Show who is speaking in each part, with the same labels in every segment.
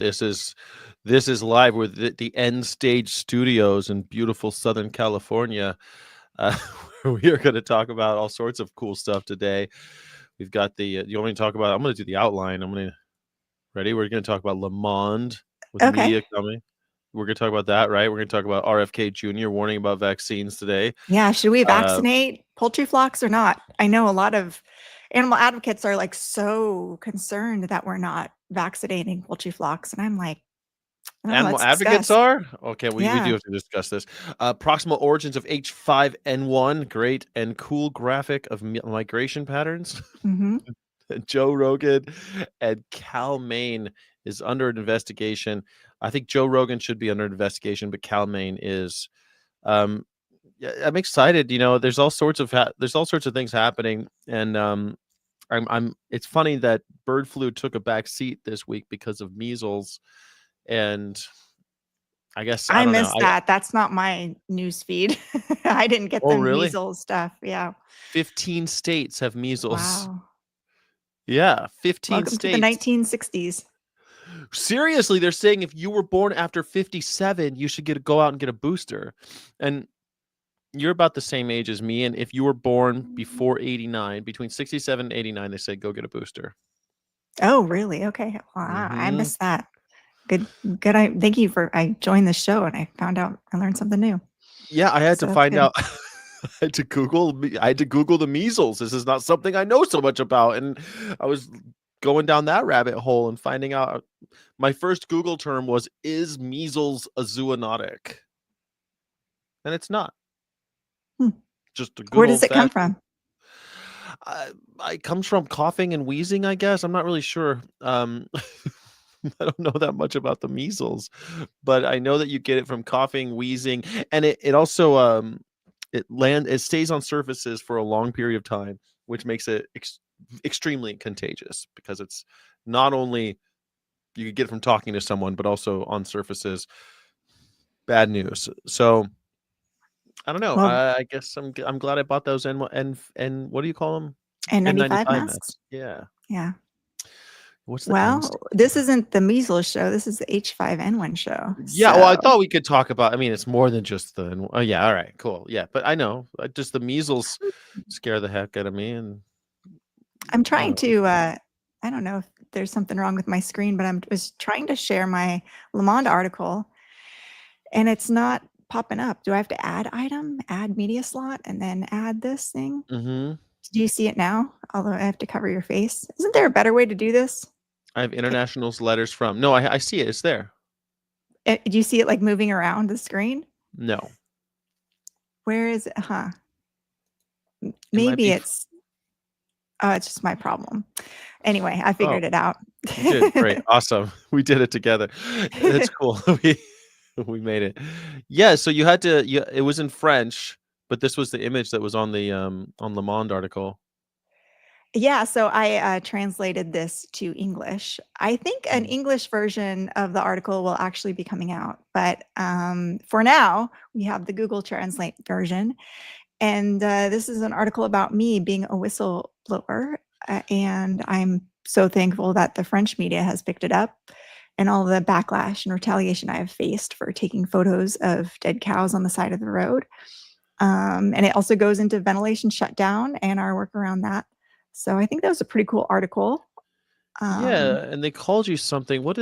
Speaker 1: This is live with the End Stage Studios in beautiful Southern California. Uh, we are going to talk about all sorts of cool stuff today. We've got the. You want me to talk about? I'm going to do the outline. Ready. We're going to talk about Le Monde with
Speaker 2: Okay.
Speaker 1: media coming. We're going to talk about that, right? We're going to talk about RFK Jr. warning about vaccines today.
Speaker 2: Yeah. Should we
Speaker 1: Uh,
Speaker 2: vaccinate poultry flocks or not? I know a lot of animal advocates are like so concerned that we're not vaccinating poultry flocks. And I'm like, oh,
Speaker 1: Animal
Speaker 2: let's
Speaker 1: advocates
Speaker 2: discuss.
Speaker 1: are okay. We do
Speaker 2: Yeah.
Speaker 1: have to discuss this. Proximal origins of H5N1. Great and cool graphic of migration patterns.
Speaker 2: Hmm.
Speaker 1: Joe Rogan and Cal Maine is under investigation. I think Joe Rogan should be under investigation, but Cal Maine is. Yeah, I'm excited. There's all sorts of things happening, and I'm. It's funny that bird flu took a back seat this week because of measles, and I guess I
Speaker 2: I
Speaker 1: don't know.
Speaker 2: missed that. That's not my news feed. I didn't get
Speaker 1: Oh,
Speaker 2: the
Speaker 1: really?
Speaker 2: measles stuff. Yeah.
Speaker 1: 15 states have measles.
Speaker 2: Wow.
Speaker 1: Yeah, 15
Speaker 2: Welcome to the
Speaker 1: states.
Speaker 2: 1960s.
Speaker 1: Seriously, they're saying if you were born after 57, you should go out and get a booster. And you're about the same age as me. And if you were born before 89, between 67 and 89, they said go get a booster.
Speaker 2: Oh, really? Okay. Wow. I
Speaker 1: Hmm.
Speaker 2: missed that. Good. Good. Thank you for, I joined the show and I found out, I learned something new.
Speaker 1: Yeah, I had
Speaker 2: So
Speaker 1: to
Speaker 2: that's
Speaker 1: find
Speaker 2: good.
Speaker 1: out. I had to Google the measles. This is not something I know so much about. And I was going down that rabbit hole and finding out. My first Google term was, is measles a zoonotic? And it's not.
Speaker 2: Hmm.
Speaker 1: Just a good
Speaker 2: Where does
Speaker 1: old
Speaker 2: it come
Speaker 1: fashioned.
Speaker 2: from?
Speaker 1: It comes from coughing and wheezing, I guess. I'm not really sure. I don't know that much about the measles, but I know that you get it from coughing, wheezing, and it also it stays on surfaces for a long period of time, which makes it extremely contagious because it's not only you could get it from talking to someone, but also on surfaces. Bad news. So I don't know.
Speaker 2: Well,
Speaker 1: I guess I'm glad I bought those and what do you call them?
Speaker 2: N95
Speaker 1: N95
Speaker 2: masks.
Speaker 1: masks. Yeah.
Speaker 2: Yeah.
Speaker 1: What's the N
Speaker 2: Well,
Speaker 1: stand
Speaker 2: this
Speaker 1: for?
Speaker 2: isn't the measles show. This is the H5N1 show.
Speaker 1: Yeah, well, I
Speaker 2: So
Speaker 1: thought we could talk about. I mean, it's more than just the. Oh, yeah, all right, cool. Yeah, but I know, just the measles scare the heck out of me, and
Speaker 2: I'm
Speaker 1: you
Speaker 2: trying
Speaker 1: know,
Speaker 2: to, I don't know if there's something wrong with my screen, but was trying to share my Le Monde article and it's not popping up. Do I have to add item, add media slot, and then add this thing?
Speaker 1: hmm
Speaker 2: Do you see it now? Although I have to cover your face. Isn't there a better way to do this?
Speaker 1: I have internationals letters from. No, I see it. It's there.
Speaker 2: Do you see it like moving around the screen?
Speaker 1: No,
Speaker 2: Where is it? Huh.
Speaker 1: it might
Speaker 2: Maybe
Speaker 1: be.
Speaker 2: it's just my problem. Anyway, I
Speaker 1: Oh,
Speaker 2: figured it out.
Speaker 1: you did great, awesome. We did it together. That's cool. We made it. Yeah. So you had to. Yeah, it was in French, but this was the image that was on the on Le Monde article.
Speaker 2: Yeah, so I translated this to English. I think an
Speaker 1: Mhm.
Speaker 2: English version of the article will actually be coming out, but for now, we have the Google Translate version. And this is an article about me being a whistleblower. And I'm so thankful that the French media has picked it up and all the backlash and retaliation I have faced for taking photos of dead cows on the side of the road. And it also goes into ventilation shutdown and our work around that. So I think that was a pretty cool article.
Speaker 1: Yeah,
Speaker 2: Um,
Speaker 1: and they called you something. What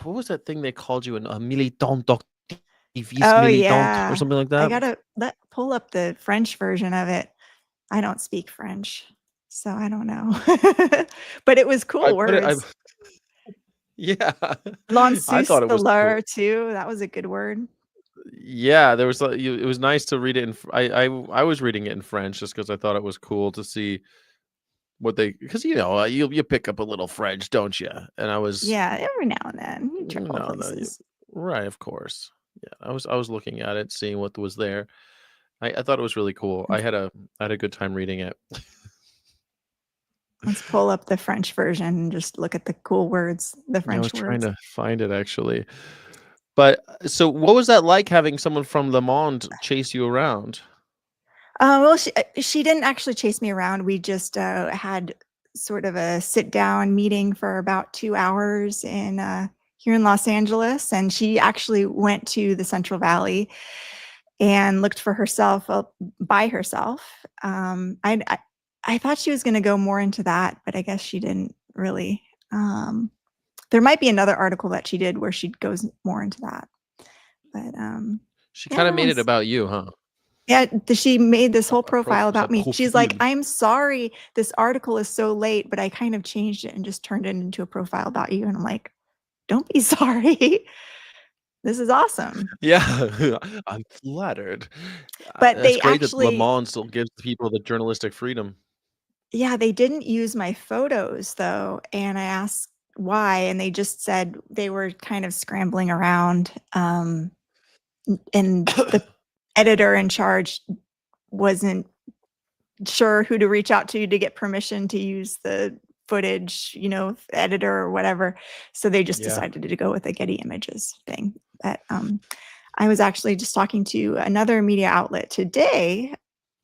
Speaker 1: was that thing they called you? A militant d'activiste
Speaker 2: oh
Speaker 1: militant or
Speaker 2: yeah,
Speaker 1: something like
Speaker 2: I
Speaker 1: that?
Speaker 2: gotta pull up the French version of it. I don't speak French, so I don't know. But it was
Speaker 1: I
Speaker 2: cool
Speaker 1: put it.
Speaker 2: words.
Speaker 1: Yeah, I thought it was cool.
Speaker 2: Lanceusteleur too. That was a good word.
Speaker 1: Yeah, there was it was nice to read it in. I was reading it in French just because I thought it was cool to see what they because you pick up a little French, don't you? And I was
Speaker 2: Yeah, every now and then you travel
Speaker 1: no no
Speaker 2: places.
Speaker 1: right, of course. Yeah, I was looking at it, seeing what was there. I thought it was really cool.
Speaker 2: Let's,
Speaker 1: I had a good time reading it.
Speaker 2: let's pull up the French version and just look at the cool words, the
Speaker 1: Yeah, I was
Speaker 2: French
Speaker 1: trying
Speaker 2: words.
Speaker 1: to find it actually. But so what was that like having someone from Le Monde chase you around?
Speaker 2: Well, she didn't actually chase me around. We just had sort of a sit down meeting for about 2 hours here in Los Angeles, and she actually went to the Central Valley and looked for herself by herself. I thought she was going to go more into that, but I guess she didn't really. There might be another article that she did where she goes more into that. But
Speaker 1: She
Speaker 2: yeah,
Speaker 1: kinda
Speaker 2: that
Speaker 1: made it
Speaker 2: one's.
Speaker 1: about you, huh?
Speaker 2: Yeah, she made this whole
Speaker 1: A
Speaker 2: profile about me. She's like,
Speaker 1: profil.
Speaker 2: I'm sorry this article is so late, but I kind of changed it and just turned it into a profile about you. And I'm like, don't be sorry. This is awesome.
Speaker 1: Yeah, I'm flattered.
Speaker 2: But
Speaker 1: That's
Speaker 2: they
Speaker 1: great that Le
Speaker 2: actually,
Speaker 1: Monde still gives people the journalistic freedom.
Speaker 2: yeah, they didn't use my photos though. And I asked why, and they just said they were kind of scrambling around. And the editor in charge wasn't sure who to reach out to get permission to use the footage, editor or whatever. So they just
Speaker 1: Yeah.
Speaker 2: decided to go with the Getty Images thing. But I was actually just talking to another media outlet today,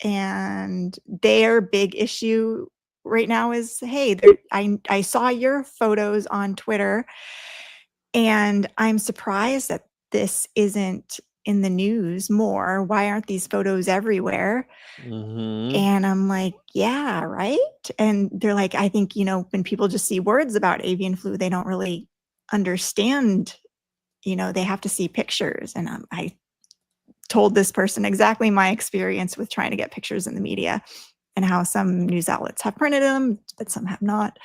Speaker 2: and their big issue right now is, hey, I saw your photos on Twitter, and I'm surprised that this isn't in the news more. Why aren't these photos everywhere?
Speaker 1: Mhm.
Speaker 2: And I'm like, yeah, right. And they're like, I think, when people just see words about avian flu, they don't really understand, they have to see pictures. And I told this person exactly my experience with trying to get pictures in the media and how some news outlets have printed them, but some have not.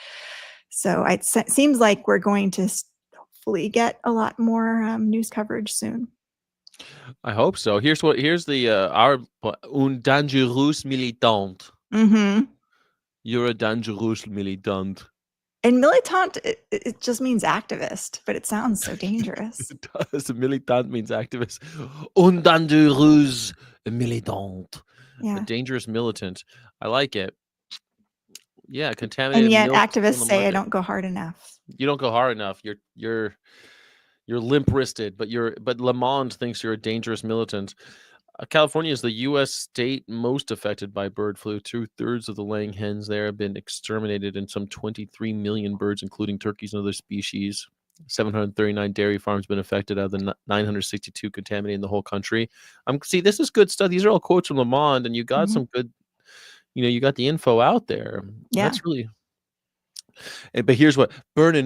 Speaker 2: So it seems like we're going to hopefully get a lot more news coverage soon.
Speaker 1: I hope so. Here's the, our un dangereux militant.
Speaker 2: Mm-hmm.
Speaker 1: You're a dangereux militant.
Speaker 2: And militant, it just means activist, but it sounds so dangerous.
Speaker 1: It does. Militant means activist. Un dangereux militant. A
Speaker 2: Yeah.
Speaker 1: dangerous militant. I like it. Yeah,
Speaker 2: And
Speaker 1: contaminated
Speaker 2: yet
Speaker 1: milk still in
Speaker 2: activists
Speaker 1: the
Speaker 2: say I
Speaker 1: market.
Speaker 2: don't go hard enough.
Speaker 1: You don't go hard enough. You're limp-wristed, but Le Monde thinks you're a dangerous militant. California is the U.S. state most affected by bird flu. 2/3 of the laying hens there have been exterminated, and some 23 million birds, including turkeys and other species. 739 dairy farms been affected out of the 962 contaminated in the whole country. See, this is good stuff. These are all quotes from Le Monde, and you got
Speaker 2: Mhm.
Speaker 1: some good. You got the info out there.
Speaker 2: Yeah.
Speaker 1: That's really. But here's what: born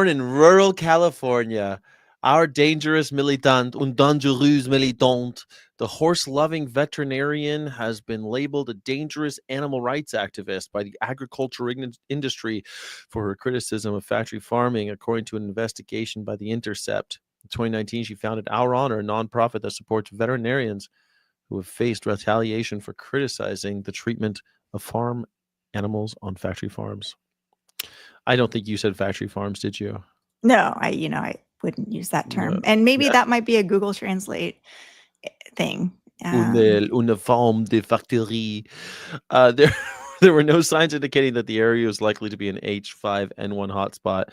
Speaker 1: in rural California, our dangerous militant, un dangereux militant, the horse-loving veterinarian has been labeled a dangerous animal rights activist by the agriculture industry for her criticism of factory farming, according to an investigation by The Intercept. In 2019, she founded Our Honor, a nonprofit that supports veterinarians who have faced retaliation for criticizing the treatment of farm animals on factory farms. I don't think you said factory farms, did you?
Speaker 2: No, I wouldn't use that
Speaker 1: No.
Speaker 2: term. And maybe
Speaker 1: Yeah.
Speaker 2: that might be a Google Translate thing.
Speaker 1: Une forme de factory. There, there were no signs indicating that the area was likely to be an H5N1 hotspot.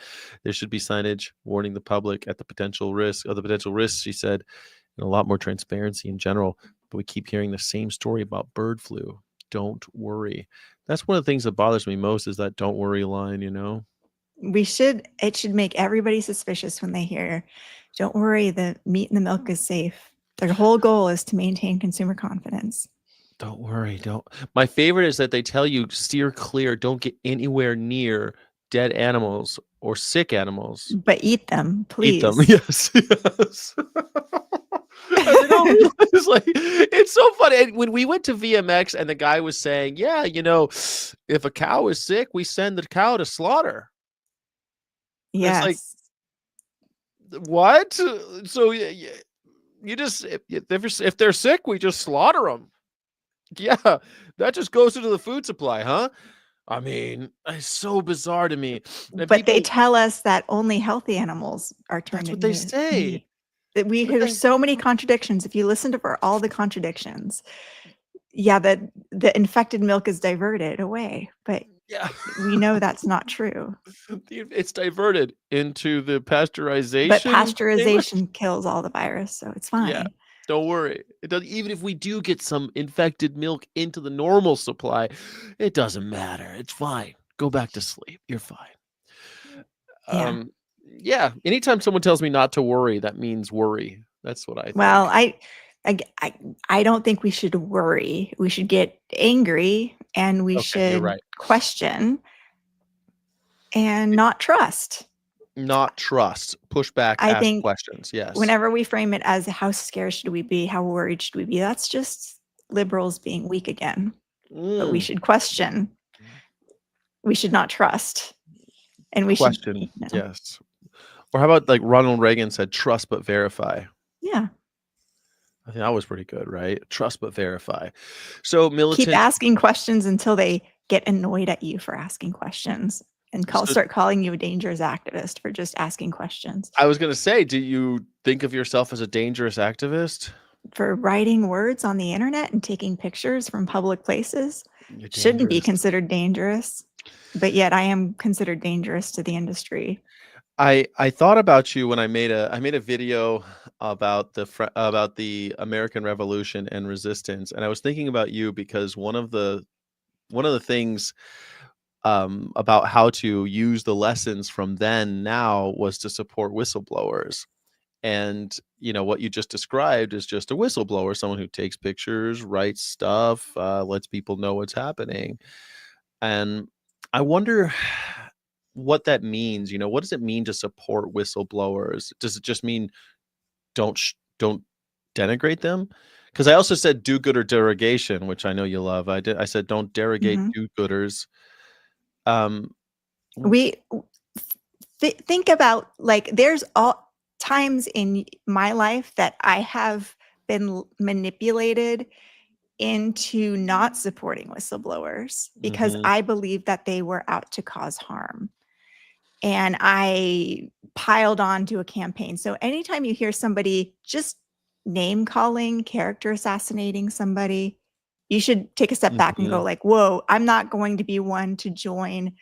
Speaker 1: There should be signage warning the public at the potential risks, she said, and a lot more transparency in general. But we keep hearing the same story about bird flu. Don't worry. That's one of the things that bothers me most is that don't worry line.
Speaker 2: It should make everybody suspicious when they hear, don't worry, the meat and the milk is safe. Their whole goal is to maintain consumer confidence.
Speaker 1: Don't worry. Don't. My favorite is that they tell you steer clear. Don't get anywhere near dead animals or sick animals.
Speaker 2: But eat them,
Speaker 1: Eat them.
Speaker 2: please.
Speaker 1: Yes. Yes. And they don't realize, like, it's so funny. And when we went to VMX and the guy was saying, yeah, if a cow is sick, we send the cow to slaughter. It's like,
Speaker 2: Yes.
Speaker 1: what? So you just, if they're sick, we just slaughter them. Yeah, that just goes into the food supply, huh? I mean, it's so bizarre to me. And
Speaker 2: But they
Speaker 1: people,
Speaker 2: tell us that only healthy animals are turned
Speaker 1: that's what they
Speaker 2: into
Speaker 1: say.
Speaker 2: meat. That we
Speaker 1: But
Speaker 2: hear
Speaker 1: then,
Speaker 2: so many contradictions. If you listen to for all the contradictions, yeah, the infected milk is diverted away, but
Speaker 1: yeah,
Speaker 2: we know that's not true.
Speaker 1: it's diverted into the
Speaker 2: But
Speaker 1: pasteurization chamber.
Speaker 2: pasteurization kills all the virus, so it's
Speaker 1: Yeah,
Speaker 2: fine.
Speaker 1: don't worry. It does, even if we do get some infected milk into the normal supply, it doesn't matter. It's fine. Go back to sleep. You're fine.
Speaker 2: Yeah.
Speaker 1: Um, Yeah, anytime someone tells me not to worry, that means worry. That's what I
Speaker 2: Well,
Speaker 1: think.
Speaker 2: I g I don't think we should worry. We should get angry, and we
Speaker 1: Okay, you're
Speaker 2: should
Speaker 1: right.
Speaker 2: question and not trust.
Speaker 1: Not trust, push back,
Speaker 2: I
Speaker 1: ask
Speaker 2: think
Speaker 1: questions. Yes.
Speaker 2: whenever we frame it as how scared should we be, how worried should we be, that's just liberals being weak again. But we
Speaker 1: Mm.
Speaker 2: should question. We should not trust, and we should,
Speaker 1: Question.
Speaker 2: you know,
Speaker 1: Yes. Or how about like Ronald Reagan said, trust but verify.
Speaker 2: yeah,
Speaker 1: I think that was pretty good, right? Trust but verify. So
Speaker 2: keep
Speaker 1: militant.
Speaker 2: asking questions until they get annoyed at you for asking questions and
Speaker 1: So
Speaker 2: start calling you a dangerous activist for just asking questions.
Speaker 1: I was gonna say, do you think of yourself as a dangerous activist?
Speaker 2: For writing words on the internet and taking pictures from public places
Speaker 1: You're
Speaker 2: shouldn't be
Speaker 1: dangerous.
Speaker 2: considered dangerous, but yet I am considered dangerous to the industry.
Speaker 1: I thought about you when I made a video about about the American Revolution and resistance, and I was thinking about you because one of the things about how to use the lessons from then now was to support whistleblowers. And what you just described is just a whistleblower, someone who takes pictures, writes stuff, lets people know what's happening. And I wonder what that means. What does it mean to support whistleblowers? Does it just mean don't denigrate them? Because I also said do good or derogation, which I know you love. I said don't derogate
Speaker 2: Mhm.
Speaker 1: do gooders. Um, w-
Speaker 2: We think about, like, there's all times in my life that I have been manipulated into not supporting whistleblowers because
Speaker 1: mhm,
Speaker 2: I believe that they were out to cause harm. And I piled on to a campaign. So anytime you hear somebody just name calling, character assassinating somebody, you should take a step back and go
Speaker 1: mhm,
Speaker 2: like, "Whoa, I'm not going to be one to join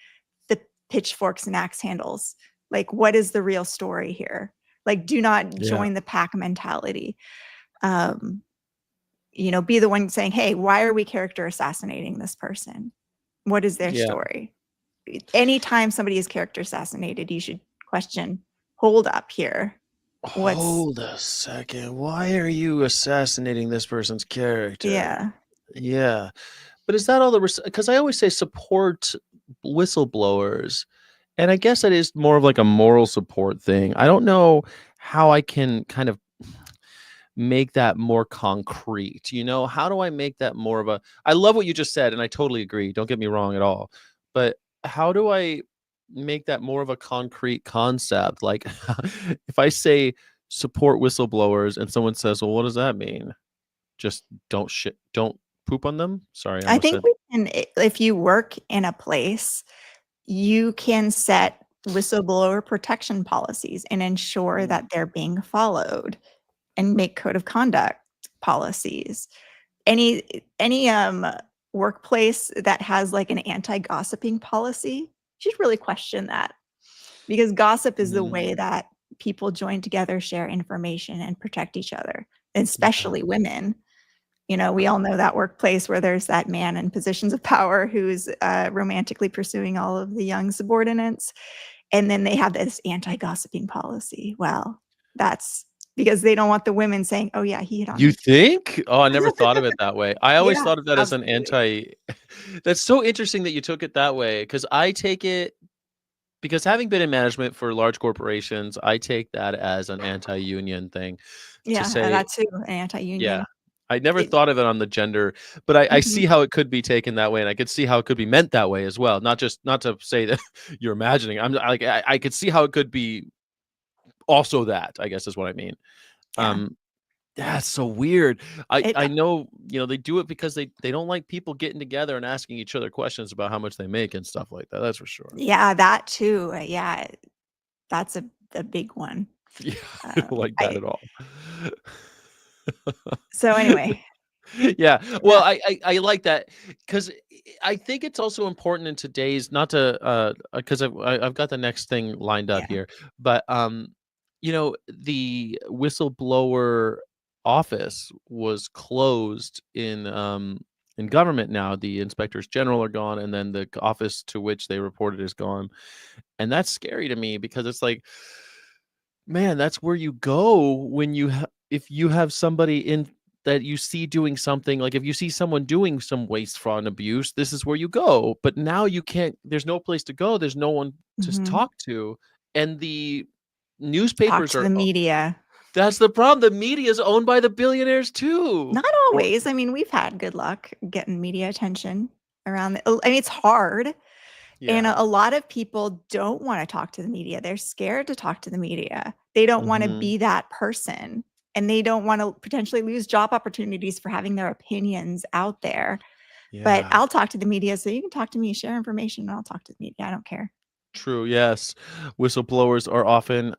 Speaker 2: the pitchforks and axe handles. Like, what is the real story here? Like, do not
Speaker 1: yeah,
Speaker 2: join the pack mentality." Um, be the one saying, "Hey, why are we character assassinating this person? What is their
Speaker 1: yeah.
Speaker 2: story?" Anytime somebody is character assassinated, you should question, hold up here. What's
Speaker 1: Hold a second. Why are you assassinating this person's character?
Speaker 2: Yeah.
Speaker 1: Yeah. But is that all the because I always say support whistleblowers, and I guess that is more of like a moral support thing. I don't know how I can kind of make that more concrete. How do I make that more of a I love what you just said and I totally agree. Don't get me wrong at all. But how do I make that more of a concrete concept? Like if I say support whistleblowers and someone says, "Well, what does that mean?" Just don't poop on them? Sorry, I
Speaker 2: I
Speaker 1: almost
Speaker 2: think
Speaker 1: said
Speaker 2: we can, if you work in a place, you can set whistleblower protection policies and ensure
Speaker 1: mm,
Speaker 2: that they're being followed and make code of conduct policies. Any workplace that has like an anti-gossiping policy, you should really question that, because gossip is the way
Speaker 1: mm,
Speaker 2: that people join together, share information, and protect each other,
Speaker 1: yeah.
Speaker 2: especially women. We all know that workplace where there's that man in positions of power who's romantically pursuing all of the young subordinates. And then they have this anti gossiping policy. Well, that's because they don't want the women saying, "Oh, yeah, he hit on
Speaker 1: You
Speaker 2: me."
Speaker 1: think? Oh, I never thought of it that way. I always
Speaker 2: Yeah,
Speaker 1: thought of that as an
Speaker 2: absolutely.
Speaker 1: anti That's so interesting that you took it that way because I take it because having been in management for large corporations, I take that as an anti-union thing to
Speaker 2: Yeah,
Speaker 1: say,
Speaker 2: that too, an
Speaker 1: yeah.
Speaker 2: anti-union.
Speaker 1: I never
Speaker 2: It
Speaker 1: thought of it on the gender, but I
Speaker 2: Mhm.
Speaker 1: see how it could be taken that way, and I could see how it could be meant that way as well. Not to say that you're imagining. I could see how it could be also that, I guess is what I mean.
Speaker 2: Yeah.
Speaker 1: Um, that's so weird.
Speaker 2: It
Speaker 1: I know, they do it because they don't like people getting together and asking each other questions about how much they make and stuff like that. That's for sure.
Speaker 2: Yeah, that too, yeah, that's a big one.
Speaker 1: Yeah, I don't like that
Speaker 2: I
Speaker 1: at all.
Speaker 2: So anyway,
Speaker 1: Yeah. Well,
Speaker 2: that
Speaker 1: I like that because I think it's also important in today's not to because I've got the next thing lined up
Speaker 2: yeah.
Speaker 1: here, but the whistleblower office was closed in government now. The inspectors general are gone, and then the office to which they reported is gone. And that's scary to me because it's like, man, that's where you go when if you have somebody in that you see doing something, like if you see someone doing some waste, fraud, and abuse, this is where you go. But now you can't. There's no place to go. There's no one to
Speaker 2: Mhm.
Speaker 1: talk to, and the
Speaker 2: Talk
Speaker 1: newspapers
Speaker 2: to
Speaker 1: are.
Speaker 2: the media.
Speaker 1: That's the problem. The media is owned by the billionaires too.
Speaker 2: Not
Speaker 1: Or
Speaker 2: always. I mean, we've had good luck getting media attention around I mean, it's hard, and
Speaker 1: yeah.
Speaker 2: a lot of people don't wanna talk to the media. They're scared to talk to the media. They don't wanna
Speaker 1: Mhm.
Speaker 2: be that person, and they don't wanna potentially lose job opportunities for having their opinions out there. But
Speaker 1: Yeah.
Speaker 2: I'll talk to the media, so you can talk to me, share information, and I'll talk to the media. I don't care.
Speaker 1: True. Yes. Whistleblowers are often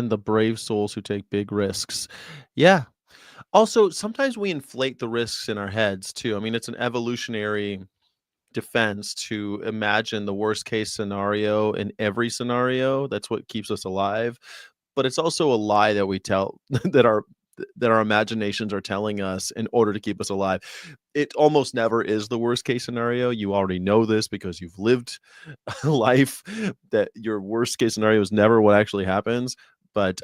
Speaker 1: the brave souls who take big risks. Yeah. Also, sometimes we inflate the risks in our heads too. I mean, it's an evolutionary defense to imagine the worst case scenario in every scenario. That's what keeps us alive. But it's also a lie that we tell that our imaginations are telling us in order to keep us alive. It almost never is the worst case scenario. You already know this because you've lived a life that your worst case scenario is never what actually happens. But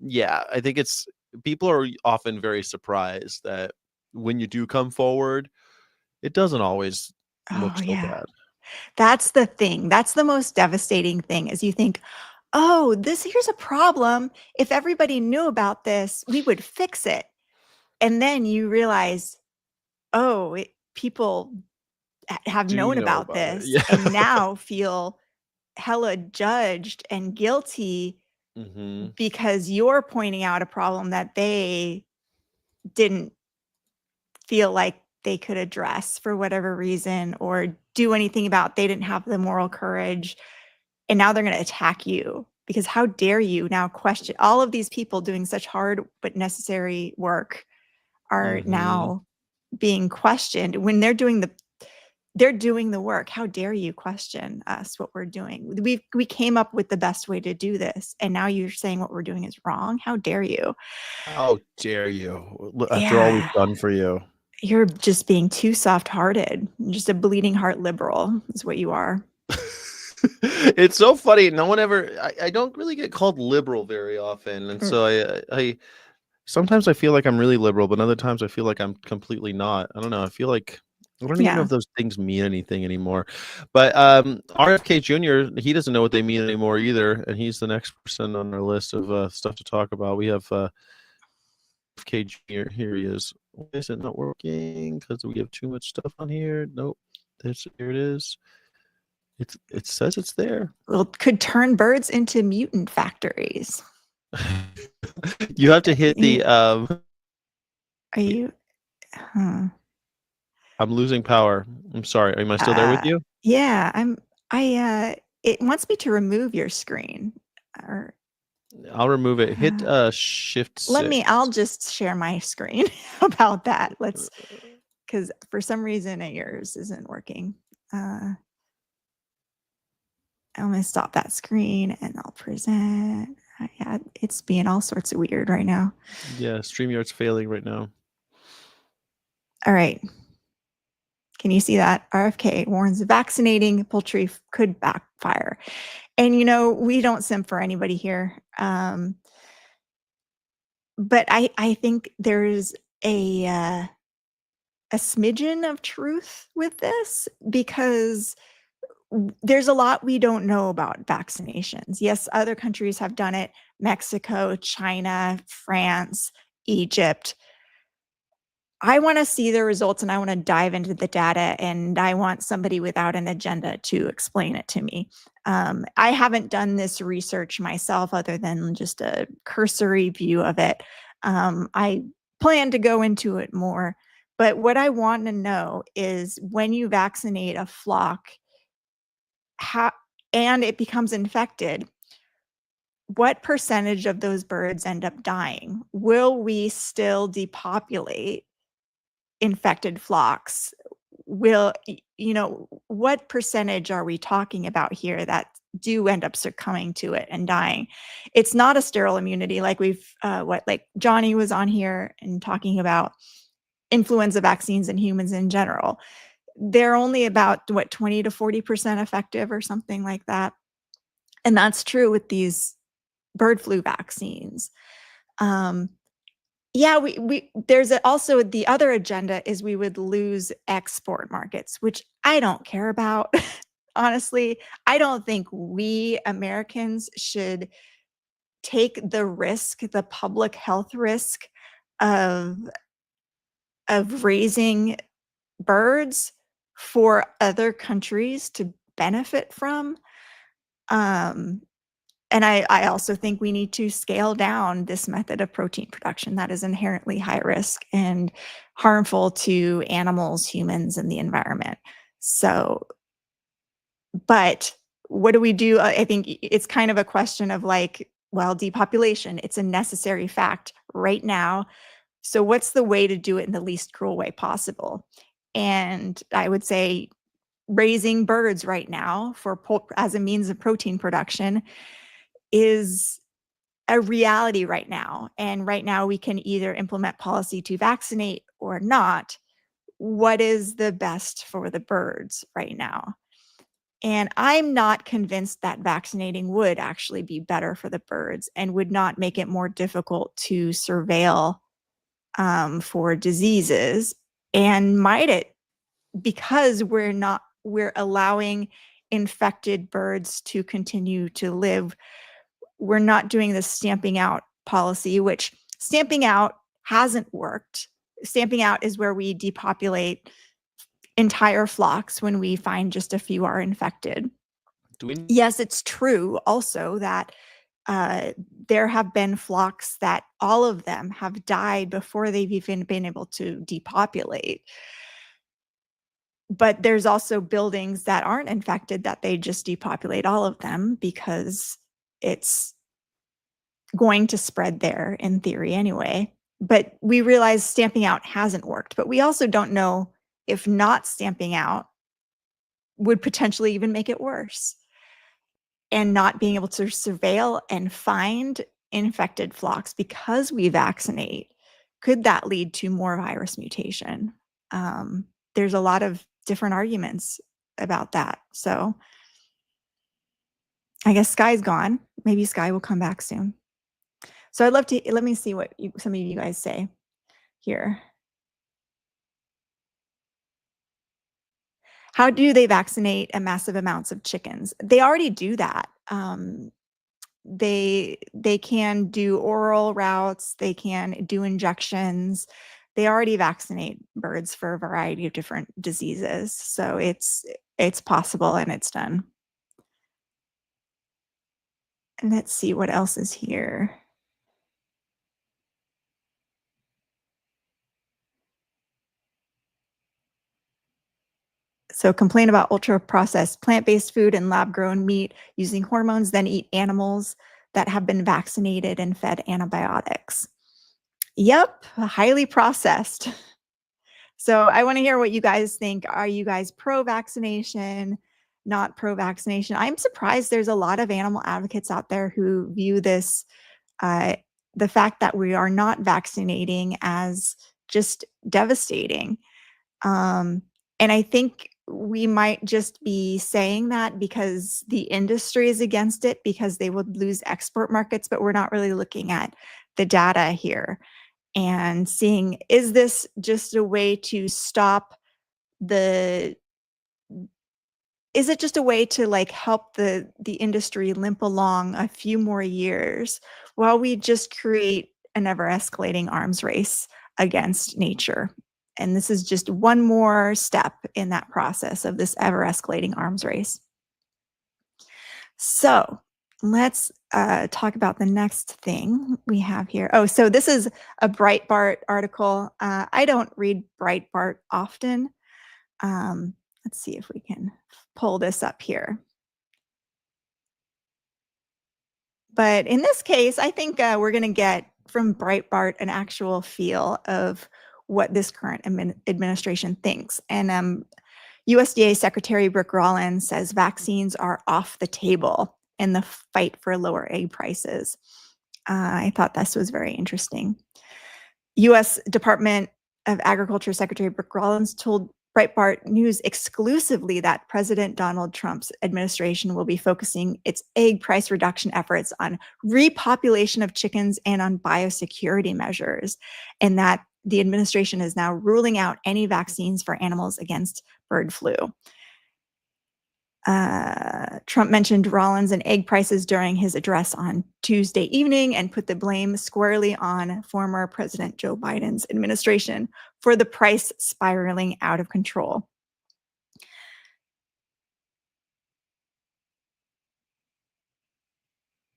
Speaker 1: yeah, I think it's people are often very surprised that when you do come forward, it doesn't always look
Speaker 2: Oh,
Speaker 1: so
Speaker 2: yeah.
Speaker 1: bad.
Speaker 2: That's the thing. That's the most devastating thing is you think, "Oh, here's a problem. If everybody knew about this, we would fix it." And then you realize, "Oh, people have
Speaker 1: Do you
Speaker 2: known
Speaker 1: know
Speaker 2: about
Speaker 1: about it?
Speaker 2: this
Speaker 1: Yeah.
Speaker 2: and now feel hella judged and guilty
Speaker 1: Mhm.
Speaker 2: because you're pointing out a problem that they didn't feel like they could address for whatever reason or do anything about. They didn't have the moral courage, and now they're gonna attack you because how dare you now question all of these people doing such hard but necessary work are
Speaker 1: Mhm.
Speaker 2: now being questioned when they're doing the work. How dare you question us, what we're doing? We came up with the best way to do this, and now you're saying what we're doing is wrong? How dare you?
Speaker 1: How dare you? After all we've
Speaker 2: Yeah,
Speaker 1: done for you.
Speaker 2: you're just being too soft-hearted. Just a bleeding heart liberal is what you are.
Speaker 1: It's so funny. No one ever I don't really get called liberal very often. And
Speaker 2: Mm,
Speaker 1: so I sometimes I feel like I'm really liberal, but other times I feel like I'm completely not. I don't know. I feel like I don't even know
Speaker 2: yeah.
Speaker 1: if those things mean anything anymore. But RFK Jr., he doesn't know what they mean anymore either, and he's the next person on our list of stuff to talk about. We have RFK Jr. Here he is. Why is it not working? Because we have too much stuff on here. Nope. Here it is. It says it's there.
Speaker 2: Well, could turn birds into mutant factories.
Speaker 1: You have to hit
Speaker 2: You
Speaker 1: the
Speaker 2: are you huh.
Speaker 1: I'm losing power. I'm sorry. Am I still there with
Speaker 2: Uh,
Speaker 1: you?
Speaker 2: yeah, it wants me to remove your screen or,
Speaker 1: I'll remove it. Hit
Speaker 2: uh,
Speaker 1: shift
Speaker 2: I'll
Speaker 1: 6.
Speaker 2: just share my screen. How about that? Because for some reason yours isn't working. Uh, I'm gonna stop that screen and I'll present. Yeah, it's being all sorts of weird right now.
Speaker 1: Yeah, StreamYard's failing right now.
Speaker 2: All right. Can you see that? RFK warns vaccinating poultry could backfire. And we don't simp for anybody here. But I think there's a smidgen of truth with this because there's a lot we don't know about vaccinations. Yes, other countries have done it. Mexico, China, France, Egypt. I want to see the results and I want to dive into the data and I want somebody without an agenda to explain it to me. I haven't done this research myself other than just a cursory view of it. I plan to go into it more. But what I want to know is when you vaccinate a flock how, and it becomes infected, what percentage of those birds end up dying? Will we still depopulate infected flocks? What percentage are we talking about here that do end up succumbing to it and dying? It's not a sterile immunity like like Johnny was on here and talking about. influenza vaccines in humans in general. They're only about, what, 20 to 40% effective or something like that. And that's true with these bird flu vaccines. Yeah, there's also the other agenda is we would lose export markets, which I don't care about. Honestly, I don't think we Americans should take the risk, the public health risk of raising birds for other countries to benefit from. And I also think we need to scale down this method of protein production that is inherently high risk and harmful to animals, humans, and the environment. So, but what do we do? I think it's kind of a question of like, well, depopulation, it's a necessary fact right now. So what's the way to do it in the least cruel way possible? And I would say raising birds right now for as a means of protein production is a reality right now. And right now we can either implement policy to vaccinate or not. What is the best for the birds right now? And I'm not convinced that vaccinating would actually be better for the birds and would not make it more difficult to surveil for diseases. And might it, because we're allowing infected birds to continue to live, we're not doing the stamping out policy, which stamping out hasn't worked. Stamping out is where we depopulate entire flocks when we find just a few are infected. Yes, it's true also that there have been flocks that all of them have died before they've even been able to depopulate. But there's also buildings that aren't infected that they just depopulate all of them because it's going to spread there in theory anyway. But we realize stamping out hasn't worked. But we also don't know if not stamping out would potentially even make it worse. And not being able to surveil and find infected flocks because we vaccinate, could that lead to more virus mutation? There's a lot of different arguments about that. So I guess Sky's gone. Maybe Sky will come back soon. So I'd love to, let me see what some of you guys say here. How do they vaccinate a massive amounts of chickens? They already do that. They can do oral routes, they can do injections. They already vaccinate birds for a variety of different diseases. So it's possible and it's done. And let's see what else is here. So complain about ultra-processed plant-based food and lab-grown meat using hormones, then eat animals that have been vaccinated and fed antibiotics. Yep, highly processed. So I want to hear what you guys think. Are you guys pro-vaccination, not pro-vaccination? I'm surprised there's a lot of animal advocates out there who view this, the fact that we are not vaccinating, as just devastating. And I think we might just be saying that because the industry is against it because they would lose export markets, but we're not really looking at the data here and seeing, is this just a way to stop is it just a way to like help the industry limp along a few more years while we just create an ever escalating arms race against nature? And this is just one more step in that process of this ever escalating arms race. So let's talk about the next thing we have here. Oh, so this is a Breitbart article. I don't read Breitbart often. Let's see if we can pull this up here. But in this case, I think we're going to get from Breitbart an actual feel of what this current administration thinks. And USDA Secretary Rick Rollins says vaccines are off the table in the fight for lower egg prices. I thought this was very interesting. U.S. Department of Agriculture Secretary Brooke Rollins told Breitbart News exclusively that President Donald Trump's administration will be focusing its egg price reduction efforts on repopulation of chickens and on biosecurity measures, and that the administration is now ruling out any vaccines for animals against bird flu. Trump mentioned Rollins and egg prices during his address on Tuesday evening and put the blame squarely on former President Joe Biden's administration for the price spiraling out of control.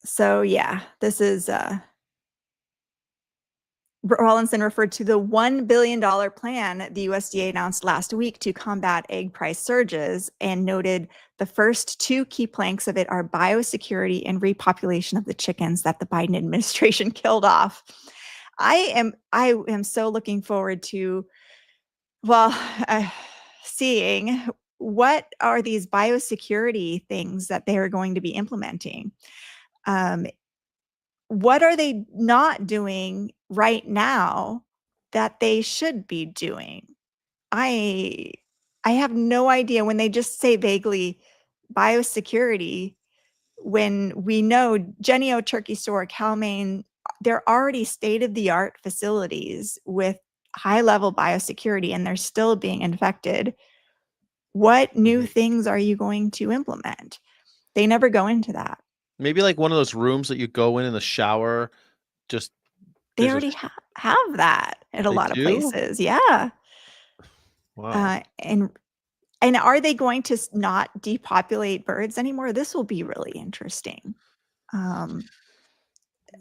Speaker 2: So yeah, this is Rawlinson referred to the $1 billion plan the USDA announced last week to combat egg price surges and noted the first two key planks of it are biosecurity and repopulation of the chickens that the Biden administration killed off. I am so looking forward to, well, seeing what are these biosecurity things that they are going to be implementing. What are they not doing right now that they should be doing? I I have no idea when they just say vaguely biosecurity when we know Jennie-O Turkey Store, Cal-Maine, they're already state-of-the-art facilities with high-level biosecurity, and they're still being infected. What new
Speaker 1: Right.
Speaker 2: things are you going to implement? They never go into that.
Speaker 1: Maybe like one of those rooms that you go in the shower, just
Speaker 2: They
Speaker 1: there's a
Speaker 2: already have that at a
Speaker 1: they
Speaker 2: lot of
Speaker 1: do?
Speaker 2: places. Yeah.
Speaker 1: Wow.
Speaker 2: And are they going to not depopulate birds anymore? This will be really interesting. Um,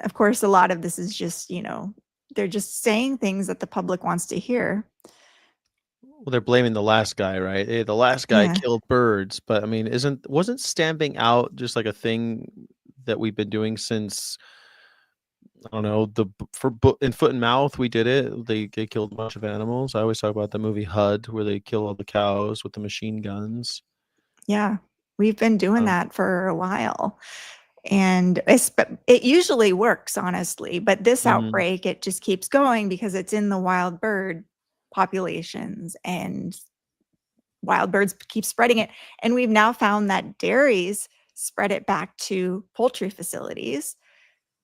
Speaker 2: of course, a lot of this is just, they're just saying things that the public wants to hear.
Speaker 1: Well, they're blaming the last guy, right? Hey, the last guy
Speaker 2: Yeah.
Speaker 1: killed birds, but I mean, wasn't stamping out just like a thing that we've been doing since I don't know, in Foot and Mouth, we did it. They killed a bunch of animals. I always talk about the movie HUD where they kill all the cows with the machine guns.
Speaker 2: Yeah. We've been doing
Speaker 1: Uh,
Speaker 2: that for a while. And it usually works, honestly. But this
Speaker 1: mhm.
Speaker 2: outbreak, it just keeps going because it's in the wild bird populations and wild birds keep spreading it. And we've now found that dairies spread it back to poultry facilities.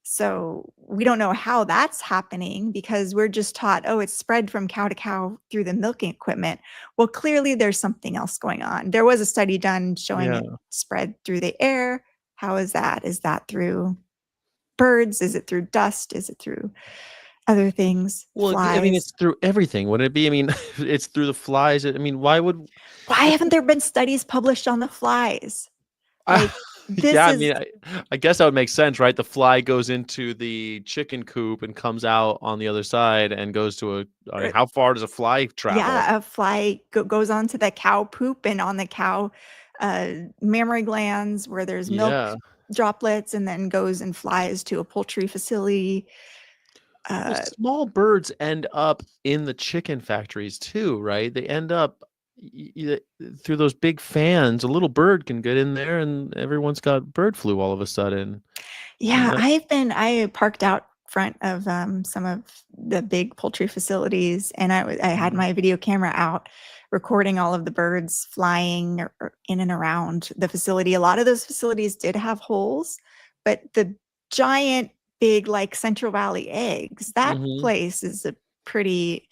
Speaker 2: So we don't know how that's happening because we're just taught, oh, it's spread from cow to cow through the milking equipment. Well, clearly there's something else going on. There was a study done showing it
Speaker 1: Yeah.
Speaker 2: spread through the air. How is that? Is that through birds? Is it through dust? Is it through other things?
Speaker 1: Well, I mean,
Speaker 2: Flies?
Speaker 1: it's through everything, wouldn't it be? I mean, it's through the flies. I mean, why would
Speaker 2: Why
Speaker 1: I
Speaker 2: haven't
Speaker 1: think
Speaker 2: there been studies published on the flies? Like,
Speaker 1: yeah,
Speaker 2: this
Speaker 1: I
Speaker 2: is,
Speaker 1: mean, I guess that would make sense, right? The fly goes into the chicken coop and comes out on the other side and goes to I mean,
Speaker 2: er,
Speaker 1: how far does a fly travel?
Speaker 2: yeah, a fly goes onto the cow poop and on the cow mammary glands where there's milk
Speaker 1: Yeah.
Speaker 2: droplets and then goes and flies to a poultry facility.
Speaker 1: Well,
Speaker 2: Uh,
Speaker 1: small birds end up in the chicken factories too, right? They end up through those big fans. A little bird can get in there, and everyone's got bird flu all of a sudden.
Speaker 2: Yeah,
Speaker 1: That,
Speaker 2: I parked out front of, some of the big poultry facilities, and I had
Speaker 1: Mhm.
Speaker 2: my video camera out recording all of the birds flying or in and around the facility. A lot of those facilities did have holes, but the giant, big, like, Central Valley eggs, that
Speaker 1: Mhm.
Speaker 2: place is a pretty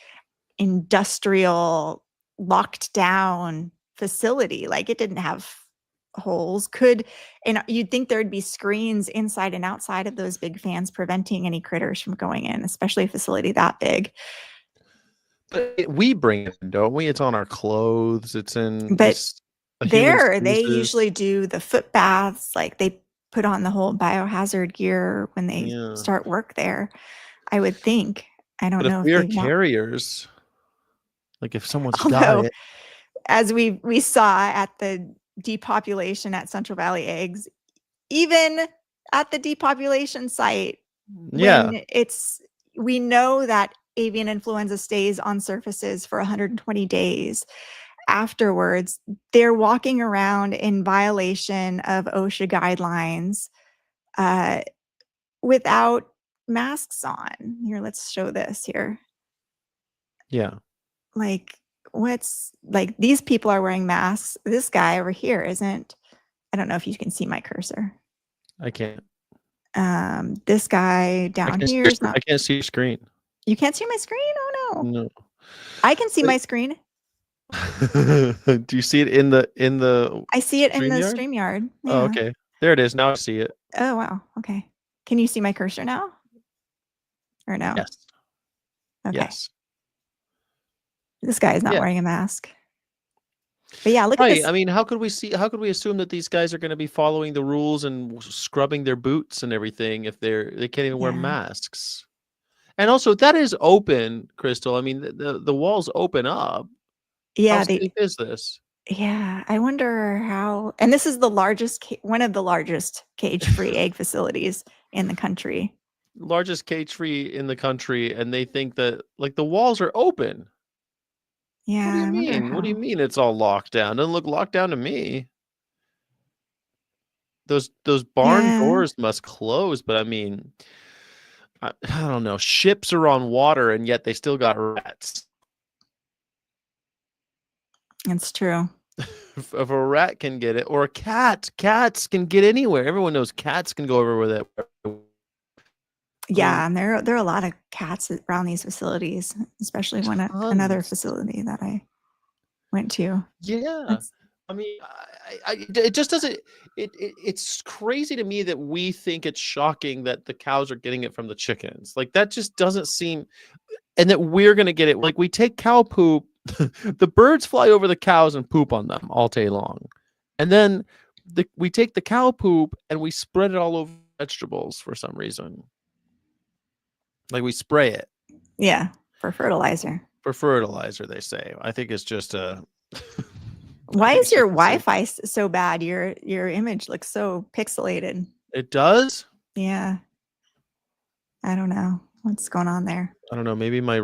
Speaker 2: industrial, locked down facility. Like, it didn't have holes. And you'd think there'd be screens inside and outside of those big fans preventing any critters from going in, especially a facility that big.
Speaker 1: But we bring it in, don't we? It's on our clothes. It's in we
Speaker 2: But
Speaker 1: s humans
Speaker 2: there, they
Speaker 1: uses.
Speaker 2: usually do the foot baths, like, they put on the whole biohazard gear when they
Speaker 1: Yeah.
Speaker 2: start work there, I would think. I don't
Speaker 1: But if
Speaker 2: know if
Speaker 1: we are
Speaker 2: they've not.
Speaker 1: carriers, like if someone's got
Speaker 2: Although,
Speaker 1: it.
Speaker 2: as we saw at the depopulation at Central Valley Eggs, even at the depopulation site,
Speaker 1: Yeah.
Speaker 2: when we know that avian influenza stays on surfaces for 120 days. Afterwards, they're walking around in violation of OSHA guidelines uh, without masks on. Here, let's show this here.
Speaker 1: Yeah.
Speaker 2: Like, what's like these people are wearing masks. This guy over here isn't. I don't know if you can see my cursor.
Speaker 1: I can't.
Speaker 2: This guy down here is not.
Speaker 1: I can't see your screen.
Speaker 2: You can't see my screen? Oh no.
Speaker 1: No.
Speaker 2: I can see my screen.
Speaker 1: Do you see it in the
Speaker 2: I see it in the
Speaker 1: StreamYard?
Speaker 2: StreamYard.
Speaker 1: Oh,
Speaker 2: Yeah.
Speaker 1: okay. There it is. Now I see it.
Speaker 2: Oh wow. Okay. Can you see my cursor now? Or no?
Speaker 1: Yes.
Speaker 2: Okay.
Speaker 1: Yes.
Speaker 2: This guy is not
Speaker 1: Yeah.
Speaker 2: wearing a mask. But yeah, look at
Speaker 1: Right.
Speaker 2: this.
Speaker 1: I mean, how could we assume that these guys are going to be following the rules and scrubbing their boots and everything if they can't even wear
Speaker 2: Yeah.
Speaker 1: masks? And also, that is open, Crystal. I mean, the walls open up.
Speaker 2: Yeah,
Speaker 1: How safe is this?
Speaker 2: yeah, I wonder how. And this is the largest, one of the largest cage-free egg facilities in the country.
Speaker 1: Largest cage-free in the country, and they think that like the walls are open.
Speaker 2: Yeah,
Speaker 1: What do you
Speaker 2: I wonder
Speaker 1: mean? What do you
Speaker 2: how.
Speaker 1: mean it's all locked down? Doesn't look locked down to me. Those barn
Speaker 2: Yeah,
Speaker 1: doors must close, but I mean, I don't know. Ships are on water, and yet they still got rats.
Speaker 2: it's true.
Speaker 1: If a rat can get it, or a cat, cats can get anywhere. Everyone knows cats can go everywhere. That
Speaker 2: Yeah, and there are a lot of cats around these facilities, especially another
Speaker 1: tons.
Speaker 2: facility that I went to.
Speaker 1: Yeah. I mean, it just doesn't. It's crazy to me that we think it's shocking that the cows are getting it from the chickens. Like that just doesn't seem, and that we're gonna get it. Like we take cow poop, the birds fly over the cows and poop on them all day long, and then we take the cow poop and we spread it all over vegetables for some reason. Like we spray it.
Speaker 2: Yeah, for fertilizer.
Speaker 1: For fertilizer, they say. I think it's just a.
Speaker 2: Why is your Wi-Fi so bad? Your image looks so pixelated.
Speaker 1: It does?
Speaker 2: Yeah. I don't know what's going on there.
Speaker 1: I don't know. Maybe my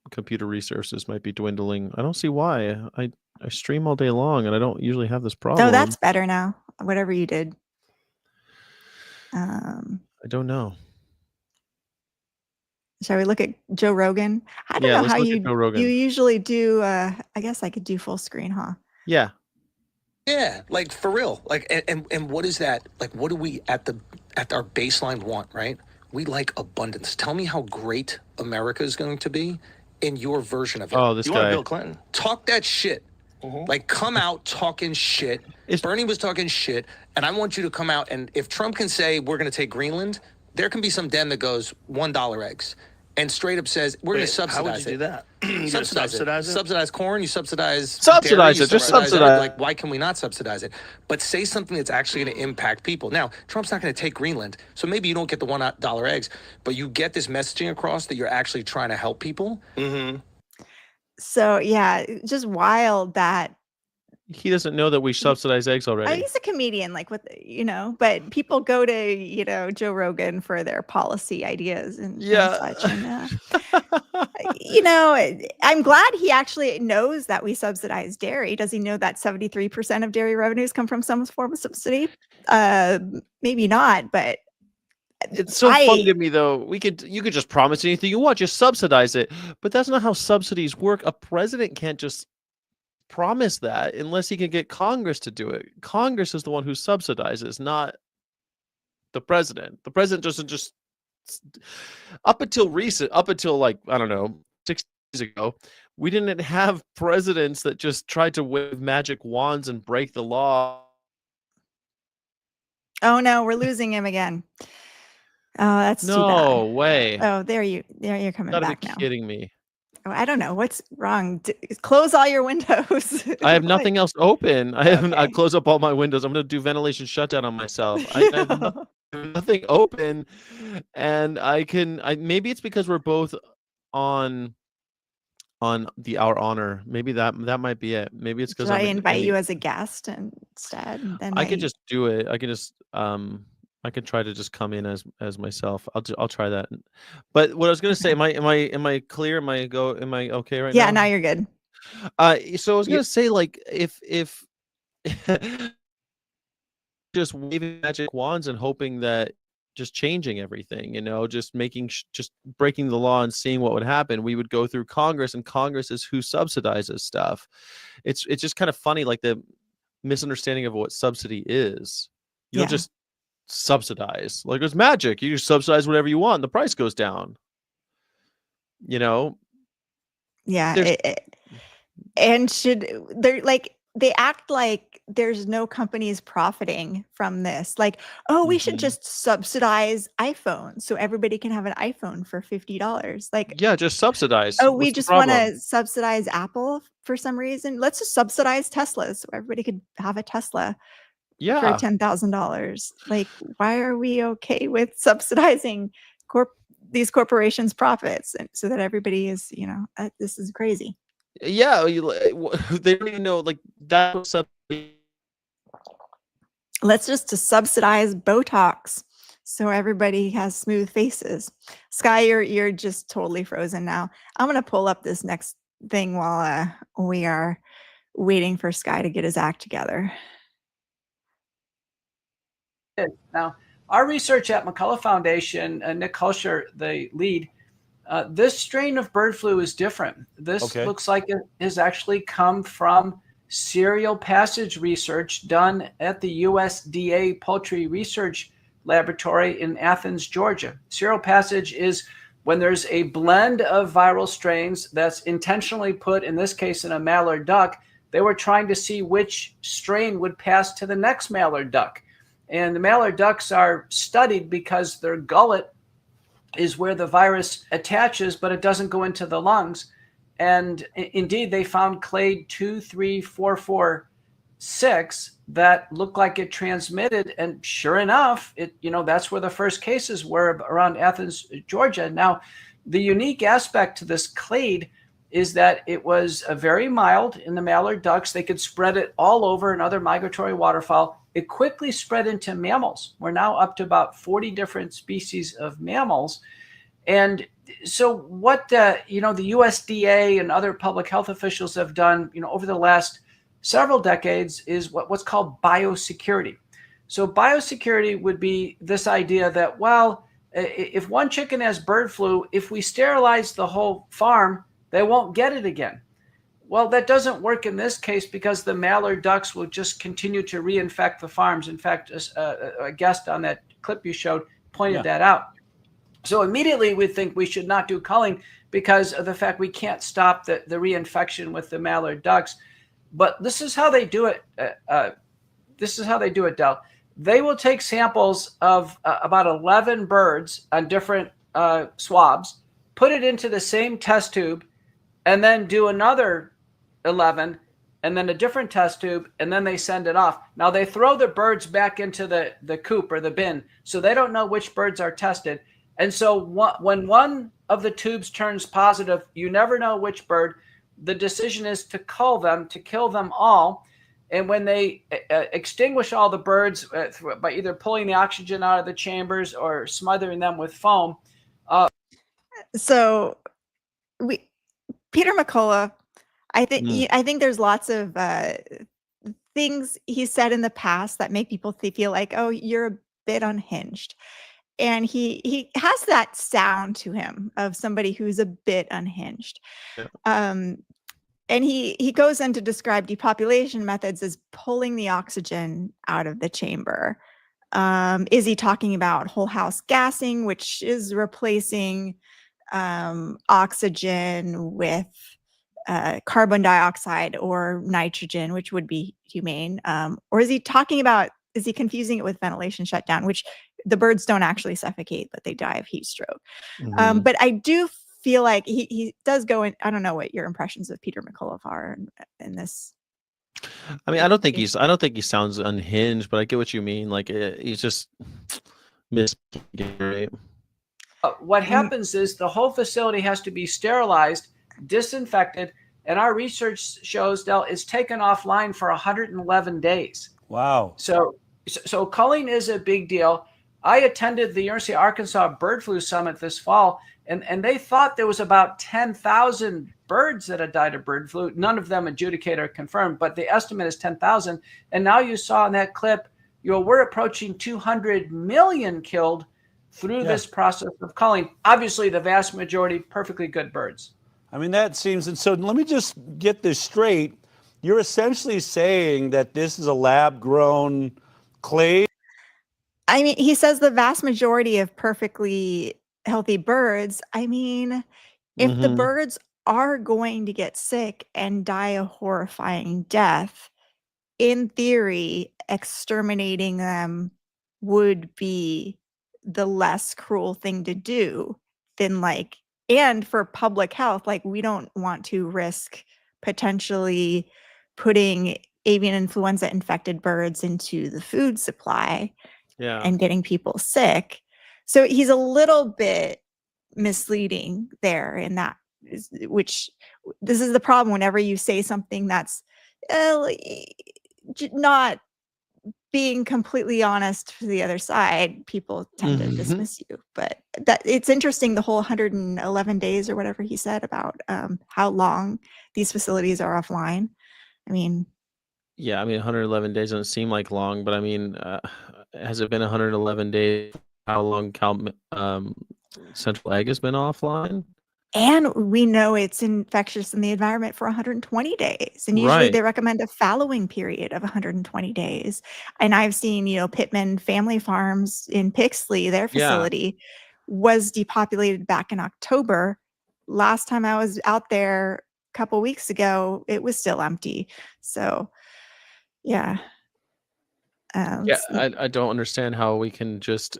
Speaker 1: computer resources might be dwindling. I don't see why. I stream all day long, and I don't usually have this problem.
Speaker 2: Oh, that's better now. Whatever you did.
Speaker 1: I don't know.
Speaker 2: Shall we look at Joe Rogan? I don't know how you usually do. I guess I could do full screen, huh?
Speaker 1: Yeah.
Speaker 3: Yeah, like for real. Like and what is that? Like what do we at our baseline want, right? We like abundance. Tell me how great America is going to be in your version of it.
Speaker 1: Oh, this
Speaker 3: you
Speaker 1: guy.
Speaker 3: want Bill Clinton. Talk that shit. Like come out talking shit. Bernie was talking shit, and I want you to come out, and if Trump can say we're going to take Greenland, there can be some Dem that goes $1 eggs and straight up says we're going to subsidize it.
Speaker 4: How would you do that?
Speaker 3: You subsidize it. Subsidize corn. You subsidize
Speaker 1: dairy,
Speaker 3: it.
Speaker 1: Just subsidize.
Speaker 3: Like, why can we not subsidize it? But say something that's actually going to impact people. Now, Trump's not going to take Greenland, so maybe you don't get the $1 eggs, but you get this messaging across that you're actually trying to help people.
Speaker 4: Mm-hmm.
Speaker 2: So yeah, just wild that
Speaker 1: he doesn't know that we subsidize eggs already.
Speaker 2: He's a comedian, like but people go to Joe Rogan for their policy ideas and such. And, I'm glad he actually knows that we subsidize dairy. Does he know that 73% of dairy revenues come from some form of subsidy? Maybe not, but
Speaker 1: it's so funny to me though. You could just promise anything you want, just subsidize it. But that's not how subsidies work. A president can't just promise that unless he can get Congress to do it. Congress is the one who subsidizes, not the president. The president doesn't just up until like, I don't know, 6 years ago, we didn't have presidents that just tried to wave magic wands and break the law.
Speaker 2: Oh no, we're losing him again. Oh, that's too bad.
Speaker 1: No way.
Speaker 2: Oh, there you're coming back now.
Speaker 1: You gotta be kidding me.
Speaker 2: Oh, I don't know what's wrong. Close all your windows.
Speaker 1: I have nothing else open. I close up all my windows. I'm going to do ventilation shutdown on myself. I have nothing open, and maybe it's because we're both on our honor. Maybe that might be it. Maybe it's because
Speaker 2: I invite you as a guest instead. And then
Speaker 1: I could just do it. I could just I could try to just come in as myself. I'll try that. But what I was gonna say, am I clear? Am I okay right now?
Speaker 2: Yeah, now you're good.
Speaker 1: So I was gonna say, like, if just waving magic wands and hoping that just changing everything, just just breaking the law and seeing what would happen. We would go through Congress, and Congress is who subsidizes stuff. It's just kind of funny, like the misunderstanding of what subsidy is. You don't just subsidize like it's magic. You just subsidize whatever you want, and the price goes down.
Speaker 2: Yeah. And they act like there's no companies profiting from this. Like, oh, we should just subsidize iPhones so everybody can have an iPhone for $50. Like,
Speaker 1: yeah, just subsidize.
Speaker 2: Oh, we just want to subsidize Apple for some reason. Let's just subsidize Teslas so everybody could have a Tesla for $10,000. Like, why are we okay with subsidizing these corporations' profits so that everybody is, this is crazy.
Speaker 1: Yeah, they don't even know, like, that's
Speaker 2: let's just subsidize Botox so everybody has smooth faces. Sky, you're just totally frozen now. I'm gonna pull up this next thing while we are waiting for Sky to get his act together.
Speaker 4: Now, our research at McCullough Foundation, Nick Hulsher, the lead, this strain of bird flu is different. This looks like it has actually come from serial passage research done at the USDA Poultry Research Laboratory in Athens, Georgia. Serial passage is when there's a blend of viral strains that's intentionally put, in this case, in a mallard duck. They were trying to see which strain would pass to the next mallard duck. And the mallard ducks are studied because their gullet is where the virus attaches, but it doesn't go into the lungs. And indeed, they found clade 23446 that looked like it transmitted. And sure enough, that's where the first cases were, around Athens, Georgia. Now, the unique aspect to this clade is that it was very mild in the mallard ducks. They could spread it all over in other migratory waterfowl. It quickly spread into mammals. We're now up to about 40 different species of mammals. And so what the USDA and other public health officials have done, over the last several decades is what's called biosecurity. So biosecurity would be this idea that, well, if one chicken has bird flu, if we sterilize the whole farm, they won't get it again. Well, that doesn't work in this case because the mallard ducks will just continue to reinfect the farms. In fact, a guest on that clip you showed pointed that out. So immediately we think we should not do culling because of the fact we can't stop the reinfection with the mallard ducks. But this is how they do it. Del. They will take samples of about 11 birds on different swabs, put it into the same test tube, and then do another 11, and then a different test tube, and then they send it off. Now they throw the birds back into the coop or the bin, so they don't know which birds are tested. And so when one of the tubes turns positive, you never know which bird. The decision is to cull them, to kill them all. And when they extinguish all the birds by either pulling the oxygen out of the chambers or smothering them with foam.
Speaker 2: So Peter McCullough, I think there's lots of things he said in the past that make people feel like, oh, you're a bit unhinged. And he has that sound to him of somebody who's a bit unhinged. Yeah. And he goes in to describe depopulation methods as pulling the oxygen out of the chamber. Is he talking about whole house gassing, which is replacing oxygen with carbon dioxide or nitrogen, which would be humane? Or is he confusing it with ventilation shutdown, which the birds don't actually suffocate, but they die of heat stroke. Mm-hmm. But I do feel like he does go in. I don't know what your impressions of Peter McCullough are in this.
Speaker 1: I mean, I don't think he sounds unhinged, but I get what you mean. Like he's just right?
Speaker 4: What happens is the whole facility has to be sterilized, disinfected, and our research shows, Del, it's taken offline for 111 days.
Speaker 5: Wow.
Speaker 4: So culling is a big deal. I attended the University of Arkansas Bird Flu Summit this fall, and they thought there was about 10,000 birds that had died of bird flu. None of them adjudicated or confirmed, but the estimate is 10,000. And now you saw in that clip, we're approaching 200 million killed through this process of culling. Obviously, the vast majority, perfectly good birds.
Speaker 5: I mean, that seems, and so let me just get this straight. You're essentially saying that this is a lab-grown clade?
Speaker 2: I mean, he says the vast majority of perfectly healthy birds. I mean, if the birds are going to get sick and die a horrifying death, in theory, exterminating them would be the less cruel thing to do than like, and for public health, like we don't want to risk potentially putting avian influenza infected birds into the food supply and getting people sick. So he's a little bit misleading there in that, which this is the problem whenever you say something that's not being completely honest to the other side, people tend to dismiss you. But that it's interesting, the whole 111 days or whatever he said about how long these facilities are offline. I mean,
Speaker 1: yeah, I mean 111 days doesn't seem like long, but I mean, has it been 111 days? How long Central Egg has been offline?
Speaker 2: and we know it's infectious in the environment for 120 days. And usually they recommend a fallowing period of 120 days. And I've seen, Pittman Family Farms in Pixley, their facility was depopulated back in October. Last time I was out there a couple weeks ago, it was still empty. So, yeah.
Speaker 1: I don't understand how we can just.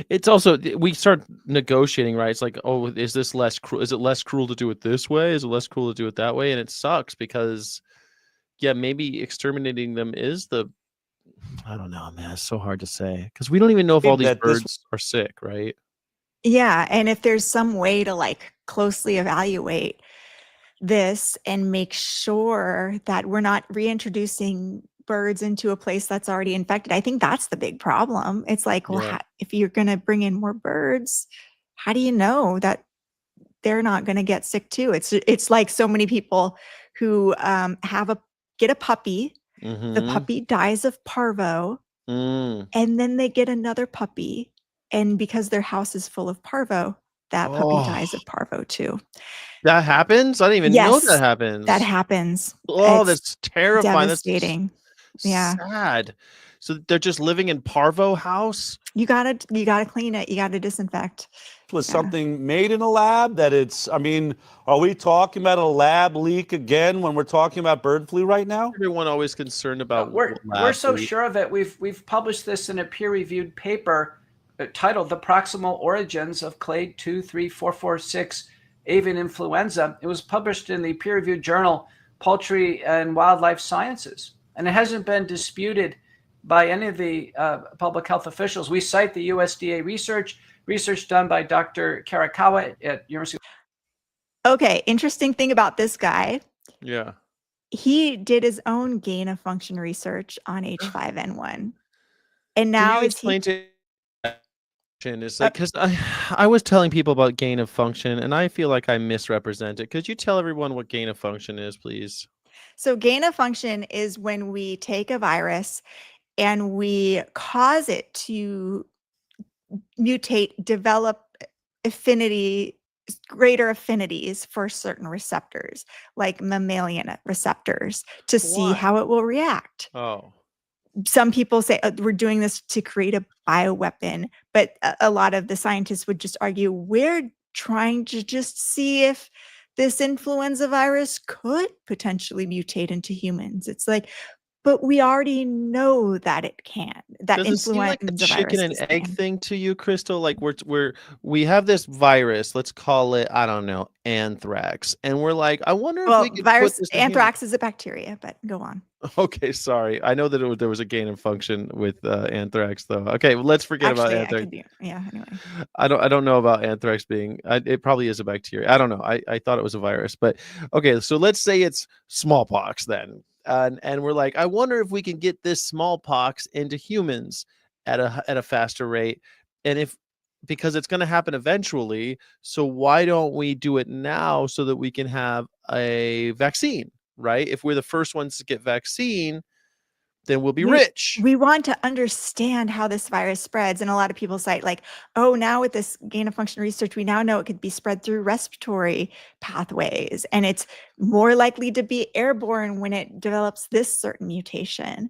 Speaker 1: It's also we start negotiating, right? It's like, oh, is this less cruel? Is it less cruel to do it this way? Is it less cruel to do it that way? And it sucks because, maybe exterminating them is the. I don't know, man. It's so hard to say because we don't even know if all these birds are sick, right?
Speaker 2: Yeah, and if there's some way to like closely evaluate this and make sure that we're not reintroducing birds into a place that's already infected. I think that's the big problem. It's like, well, if you're going to bring in more birds, how do you know that they're not going to get sick too? It's like so many people who get a puppy, the puppy dies of parvo, and then they get another puppy, and because their house is full of parvo, that puppy dies of parvo too.
Speaker 1: That happens? I didn't even know that happens.
Speaker 2: That happens.
Speaker 1: Oh, that's terrifying.
Speaker 2: Devastating.
Speaker 1: That's sad. So they're just living in parvo house?
Speaker 2: You gotta clean it. You gotta disinfect.
Speaker 5: Was something made in a lab that I mean, are we talking about a lab leak again when we're talking about bird flu right now?
Speaker 1: Everyone always concerned about
Speaker 4: we're so sure of it. We've published this in a peer-reviewed paper titled "The Proximal Origins of Clade 23446 Avian Influenza." It was published in the peer-reviewed journal Poultry and Wildlife Sciences, and it hasn't been disputed by any of the public health officials. We cite the USDA research done by Dr. Karakawa at University.
Speaker 2: Okay, interesting thing about this guy.
Speaker 1: Yeah.
Speaker 2: He did his own gain of function research on H5N1. And now
Speaker 1: it's like, because I was telling people about gain of function and I feel like I misrepresented. Could you tell everyone what gain of function is, please?
Speaker 2: So gain of function is when we take a virus and we cause it to mutate, develop greater affinities for certain receptors, like mammalian receptors, to see how it will react.
Speaker 1: Oh.
Speaker 2: Some people say we're doing this to create a bioweapon, but a lot of the scientists would just argue we're trying to just see if this influenza virus could potentially mutate into humans. It's like, but we already know that it can. That
Speaker 1: Does
Speaker 2: influenza
Speaker 1: it seem like a chicken and egg
Speaker 2: can.
Speaker 1: thing to you, Crystal? Like we have this virus, let's call it, I don't know, anthrax, and we're like, I wonder if we could put this
Speaker 2: anthrax is a bacteria, but go on.
Speaker 1: Okay, sorry. I know that there was a gain of function with anthrax, though. Okay, well, let's forget about anthrax.
Speaker 2: Anyway.
Speaker 1: I don't know about anthrax being. It probably is a bacteria. I don't know. I thought it was a virus, but okay. So let's say it's smallpox then, and we're like, I wonder if we can get this smallpox into humans at a faster rate, and because it's going to happen eventually. So why don't we do it now so that we can have a vaccine? Right? If we're the first ones to get vaccine, then we'll be rich.
Speaker 2: We want to understand how this virus spreads. And a lot of people cite like, oh, now with this gain of function research, we now know it could be spread through respiratory pathways. And it's more likely to be airborne when it develops this certain mutation.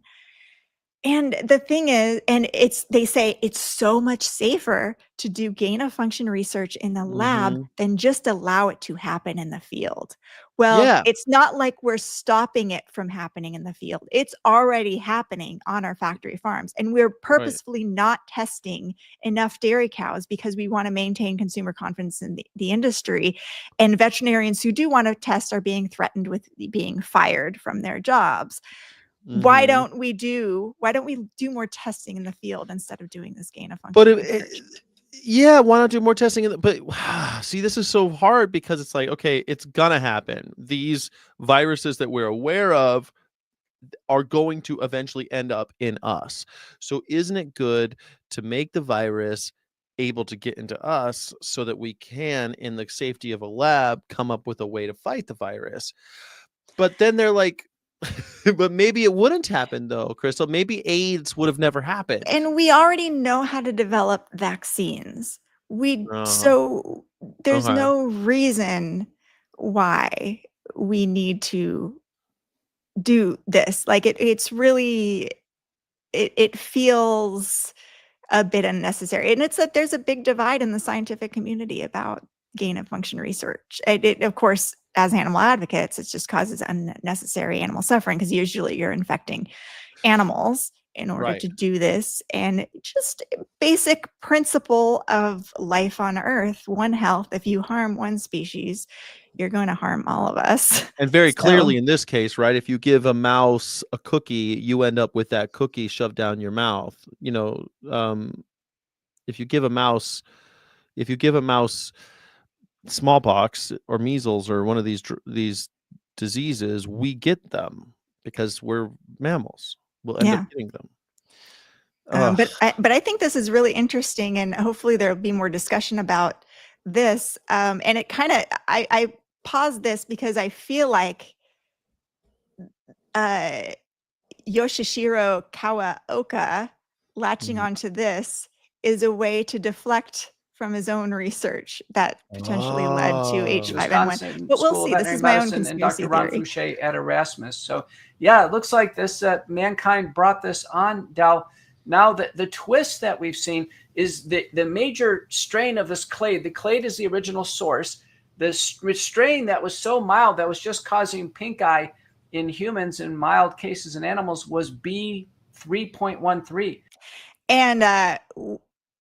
Speaker 2: And the thing is, they say it's so much safer to do gain of function research in the lab than just allow it to happen in the field. Well,
Speaker 1: Yeah.
Speaker 2: it's not like we're stopping it from happening in the field. It's already happening on our factory farms. And we're purposefully not testing enough dairy cows because we want to maintain consumer confidence in the industry. And veterinarians who do want to test are being threatened with being fired from their jobs. Why don't we do more testing in the field instead of doing this gain of function research?
Speaker 1: Yeah, why not do more testing? But see, this is so hard because it's like, okay, it's gonna happen. These viruses that we're aware of are going to eventually end up in us. So isn't it good to make the virus able to get into us so that we can, in the safety of a lab, come up with a way to fight the virus? But then they're like, but maybe it wouldn't happen though, Crystal. Maybe AIDS would have never happened.
Speaker 2: And we already know how to develop vaccines. So there's no reason why we need to do this. Like it's really, it feels a bit unnecessary. And it's that there's a big divide in the scientific community about gain of function research. It of course, as animal advocates, it just causes unnecessary animal suffering because usually you're infecting animals in order to do this. And just basic principle of life on Earth, one health. If you harm one species, you're going to harm all of us.
Speaker 1: And very clearly in this case, right? If you give a mouse a cookie, you end up with that cookie shoved down your mouth. You know, if you give a mouse smallpox or measles or one of these diseases, we get them because we're mammals. We'll end up getting them.
Speaker 2: But I think this is really interesting, and hopefully there'll be more discussion about this. And it kind of, I paused this because I feel like Yoshishiro Kawaoka latching onto this is a way to deflect from his own research that potentially led to H5N1. But we'll see. This is my own conspiracy
Speaker 4: and Dr. Ron
Speaker 2: theory.
Speaker 4: Fouché at Erasmus. So yeah, it looks like this mankind brought this on, Dal. Now the twist that we've seen is the major strain of this clade. The clade is the original source. The strain that was so mild that was just causing pink eye in humans and mild cases in animals was B3.13.
Speaker 2: And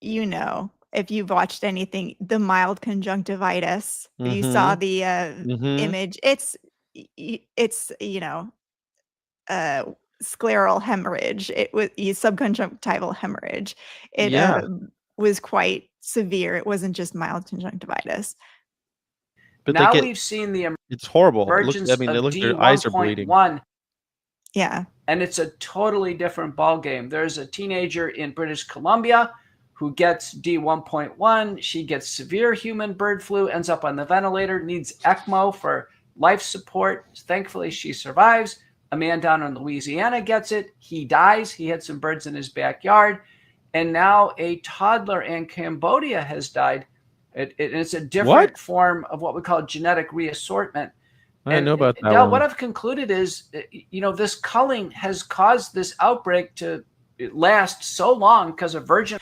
Speaker 2: you know, if you've watched anything, the mild conjunctivitis, you saw the image. It's you know, scleral hemorrhage. It was subconjunctival hemorrhage. It was quite severe. It wasn't just mild conjunctivitis.
Speaker 4: But now we've seen the
Speaker 1: it's horrible.
Speaker 4: emergence of
Speaker 1: their eyes are bleeding.
Speaker 4: D1.1.
Speaker 2: Yeah.
Speaker 4: And it's a totally different ballgame. There's a teenager in British Columbia who gets D1.1. She gets severe human bird flu, ends up on the ventilator, needs ECMO for life support. Thankfully, she survives. A man down in Louisiana gets it. He dies. He had some birds in his backyard. And now a toddler in Cambodia has died. It's a different form of what we call genetic reassortment.
Speaker 1: I didn't know about that.
Speaker 4: Del, what I've concluded is, you know, this culling has caused this outbreak to last so long because of virgin.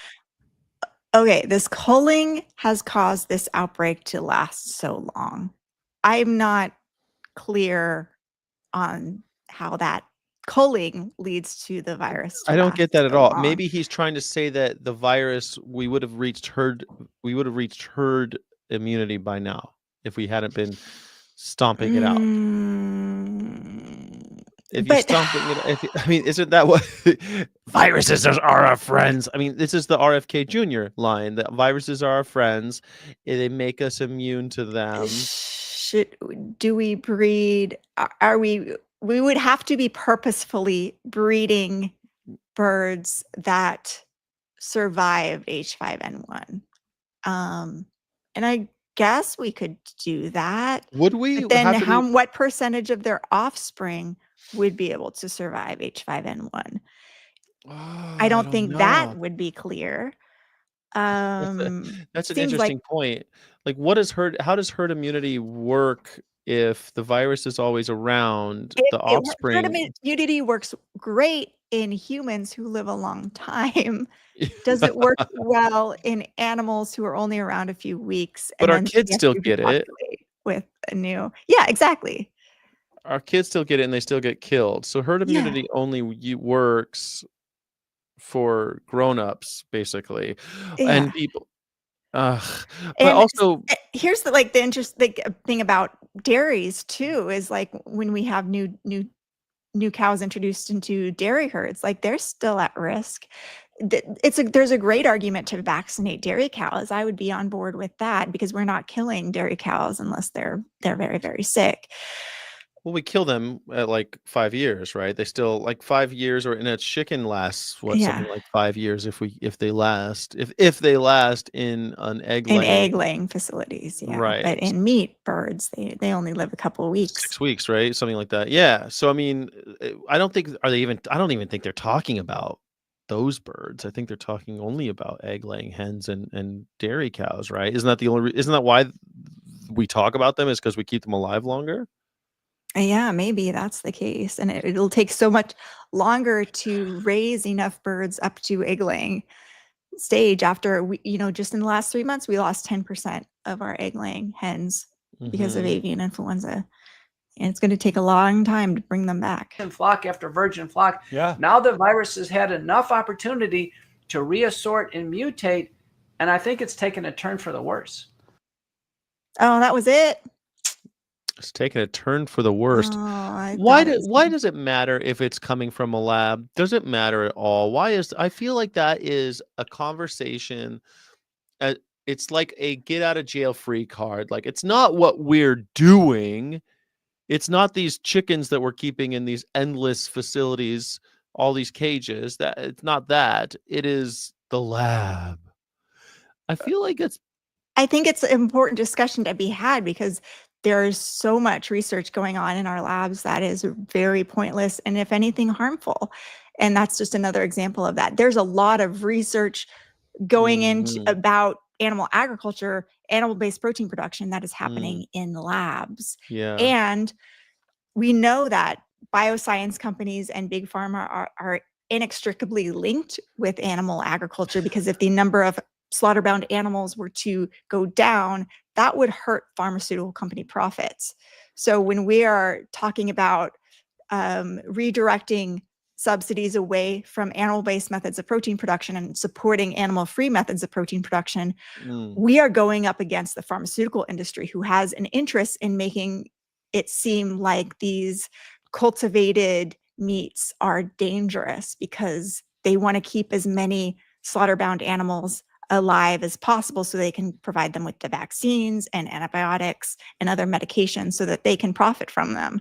Speaker 2: Okay, this culling has caused this outbreak to last so long. I'm not clear on how that culling leads to the virus.
Speaker 1: I don't get that at all. Maybe he's trying to say that the virus, we would have reached herd immunity by now if we hadn't been stomping it out. If you're stomping it, I mean, isn't that what viruses are our friends? I mean, this is the RFK Jr. line that viruses are our friends. They make us immune to them.
Speaker 2: Do we breed? We would have to be purposefully breeding birds that survived H5N1. And I guess we could do that.
Speaker 1: Would we?
Speaker 2: But then what percentage of their offspring would be able to survive H5N1.
Speaker 1: Oh,
Speaker 2: I don't
Speaker 1: don't
Speaker 2: think that
Speaker 1: know.
Speaker 2: would be clear.
Speaker 1: That's an
Speaker 2: Seems like
Speaker 1: interesting point. Like, how does herd immunity work if the virus is always around, the
Speaker 2: herd
Speaker 1: offspring?
Speaker 2: immunity works great in humans who live a long time. Does it work well in animals who are only around a few weeks
Speaker 1: But
Speaker 2: and
Speaker 1: our
Speaker 2: then
Speaker 1: kids
Speaker 2: they have
Speaker 1: still
Speaker 2: to
Speaker 1: get it.
Speaker 2: repopulate with a new? Yeah, exactly.
Speaker 1: Our kids still get it and they still get killed. So herd
Speaker 2: Yeah,
Speaker 1: immunity only works for grown-ups, basically.
Speaker 2: yeah.
Speaker 1: And people ugh, but
Speaker 2: And
Speaker 1: also
Speaker 2: here's the interesting thing about dairies too is like when we have new cows introduced into dairy herds, like they're still at risk. There's a great argument to vaccinate dairy cows. I would be on board with that because we're not killing dairy cows unless they're very, very sick.
Speaker 1: well, we kill them at, like, 5 years, right? They still like, 5 years, or and a chicken lasts, what, something
Speaker 2: Yeah.
Speaker 1: like 5 years if they last if they last in an
Speaker 2: In
Speaker 1: egg-laying.
Speaker 2: egg-laying facilities, yeah, but
Speaker 1: Right.
Speaker 2: in meat birds, they only live a couple of weeks.
Speaker 1: 6 weeks, right? Something like that. Yeah. So, I mean, I don't think I don't even think they're talking about those birds. I think they're talking only about egg-laying hens and dairy cows, right? Isn't that why we talk about them, is because we keep them alive longer?
Speaker 2: Yeah, maybe that's the case, and it'll take so much longer to raise enough birds up to egg-laying stage after just in the last 3 months, we lost 10% of our egg-laying hens because of
Speaker 1: Mhm.
Speaker 2: avian influenza, and it's gonna take a long time to bring them back.
Speaker 4: Flock after virgin flock.
Speaker 5: Yeah.
Speaker 4: Now the virus has had enough opportunity to reassort and mutate, and I think it's taken a turn for the worse.
Speaker 2: Oh, that was it?
Speaker 1: It's taking a turn for the
Speaker 2: Oh,
Speaker 1: worst.
Speaker 2: I thought it was
Speaker 1: Why does it matter if it's coming from a lab? Does it matter at all? I feel like that is a conversation. uh, it's like a get out of jail free card. Like, it's not what we're doing. It's not these chickens that we're keeping in these endless facilities, all these cages. That it's not that. It is the lab. I feel like it's
Speaker 2: I think it's an important discussion to be had because there's so much research going on in our labs that is very pointless and, if anything, harmful. And that's just another example of that. There's a lot of research going into
Speaker 1: Mhm.
Speaker 2: about animal agriculture, animal-based protein production that is
Speaker 1: Mm,
Speaker 2: happening in labs.
Speaker 1: yeah.
Speaker 2: And we know that bioscience companies and big pharma are inextricably linked with animal agriculture because if the number of slaughter-bound animals were to go down, that would hurt pharmaceutical company profits. So when we are talking about redirecting subsidies away from animal-based methods of protein production and supporting animal-free methods of protein production,
Speaker 1: Mm.
Speaker 2: we are going up against the pharmaceutical industry who has an interest in making it seem like these cultivated meats are dangerous because they want to keep as many slaughter-bound animals alive as possible so they can provide them with the vaccines and antibiotics and other medications so that they can profit from them.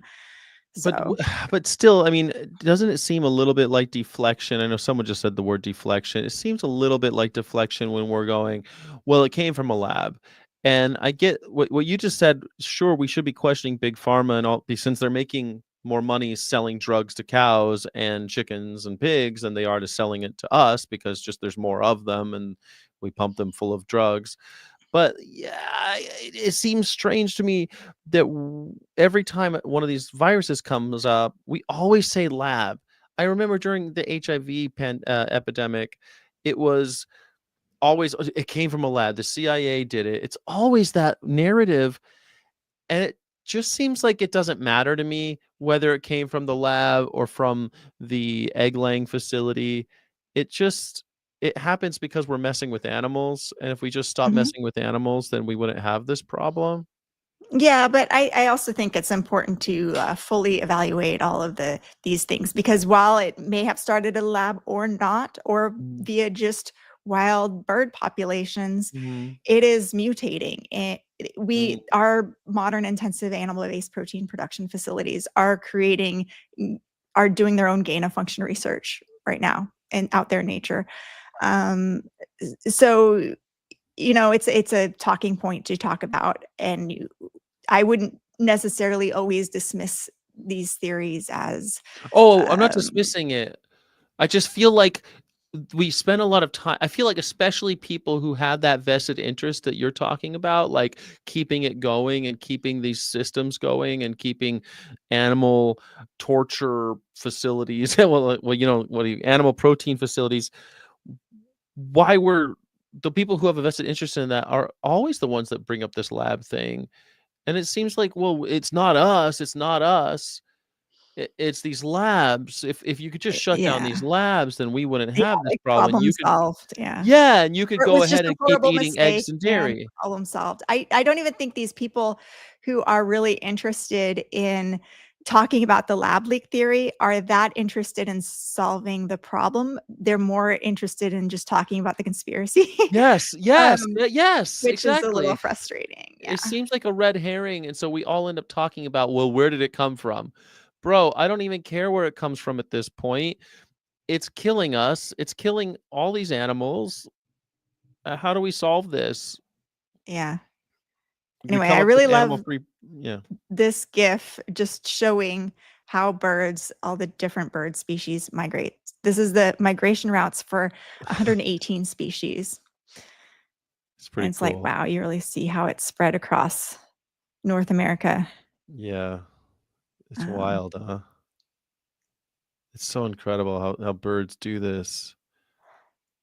Speaker 1: But
Speaker 2: So,
Speaker 1: but still, I mean, doesn't it seem a little bit like deflection? I know someone just said the word deflection. It seems a little bit like deflection when we're going, well, it came from a lab. And I get what you just said. Sure, we should be questioning big pharma and all, since they're making more money selling drugs to cows and chickens and pigs than they are to selling it to us, because just there's more of them and we pump them full of drugs. But yeah, it seems strange to me that every time one of these viruses comes up, we always say lab. I remember during the HIV epidemic, it was always it came from a lab. The CIA did it. It's always that narrative, and it just seems like it doesn't matter to me whether it came from the lab or from the egg laying facility. It happens because we're messing with animals, and if we just stop
Speaker 2: mhm.
Speaker 1: messing with animals, then we wouldn't have this problem.
Speaker 2: Yeah, but I also think it's important to fully evaluate all of these things because while it may have started at a lab or not, or
Speaker 1: Mm,
Speaker 2: via just wild bird populations,
Speaker 1: mhm,
Speaker 2: it is mutating. And
Speaker 1: mm.
Speaker 2: our modern intensive animal-based protein production facilities are are doing their own gain of function research right now and out there in nature. Um, so it's a talking point to talk about, and I wouldn't necessarily always dismiss these theories as
Speaker 1: Oh, I'm not dismissing it. I just feel like we spend a lot of time. I feel like especially people who have that vested interest that you're talking about, like keeping it going and keeping these systems going and keeping animal torture facilities, animal protein facilities. Why we're the people who have a vested interest in that are always the ones that bring up this lab thing. And it seems like, well, it's not us. It's not us. It's these labs. If you could just shut down
Speaker 2: yeah.
Speaker 1: these labs, then we wouldn't
Speaker 2: Yeah,
Speaker 1: have this
Speaker 2: like
Speaker 1: problem.
Speaker 2: problem
Speaker 1: You could
Speaker 2: solved, yeah.
Speaker 1: Yeah, and you could
Speaker 2: Or it
Speaker 1: go
Speaker 2: was just
Speaker 1: ahead
Speaker 2: a
Speaker 1: and keep
Speaker 2: horrible
Speaker 1: eating
Speaker 2: mistake
Speaker 1: eggs and
Speaker 2: and
Speaker 1: dairy.
Speaker 2: problem solved. I don't even think these people who are really interested in talking about the lab leak theory are that interested in solving the problem. They're more interested in just talking about the conspiracy,
Speaker 1: Yes,
Speaker 2: um,
Speaker 1: yes,
Speaker 2: which is a little
Speaker 1: exactly.
Speaker 2: frustrating, yeah.
Speaker 1: It seems like a red herring, and so we all end up talking about, well, where did it come from? Bro, I don't even care where it comes from at this point. It's killing us. It's killing all these animals. How do we solve this?
Speaker 2: Yeah.
Speaker 1: We
Speaker 2: Anyway, I
Speaker 1: come up with
Speaker 2: really love
Speaker 1: animal-free. Yeah.
Speaker 2: this GIF just showing how birds, all the different bird species migrate. This is the migration routes for 118 species.
Speaker 1: It's
Speaker 2: And
Speaker 1: pretty
Speaker 2: it's like,
Speaker 1: cool.
Speaker 2: wow, you really see how it's spread across North America.
Speaker 1: Yeah. It's
Speaker 2: Um,
Speaker 1: wild, huh? It's so incredible how birds do this.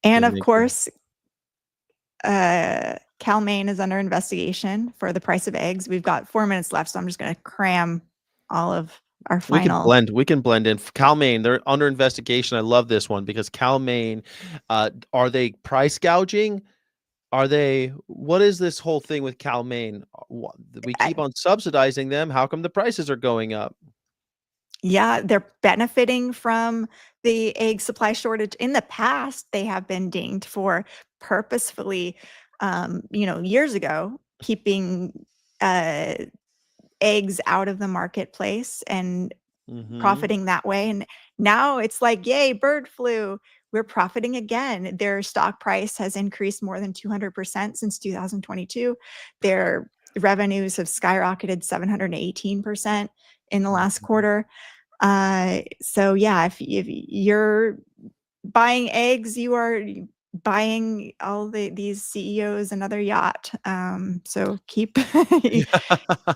Speaker 2: And
Speaker 1: They
Speaker 2: of
Speaker 1: make the
Speaker 2: course, Cal Maine is under investigation for the price of eggs. We've got 4 minutes left, so I'm just going to cram all of our
Speaker 1: We can
Speaker 2: final.
Speaker 1: blend in. Cal Maine, they're under investigation. I love this one because Cal Maine, are they price gouging? Are they what is this whole thing with Cal Maine? We keep on subsidizing them. How come the prices are going up?
Speaker 2: Yeah, they're benefiting from the egg supply shortage. In the past, they have been dinged for purposefully, years ago, keeping eggs out of the marketplace and
Speaker 1: Mhm.
Speaker 2: profiting that way. And now it's like, yay, bird flu. We're profiting again. Their stock price has increased more than 200% since 2022. Their revenues have skyrocketed 718% in the last
Speaker 1: Mhm.
Speaker 2: quarter. So yeah, if you're buying eggs, you are buying all these CEOs another yacht. So keep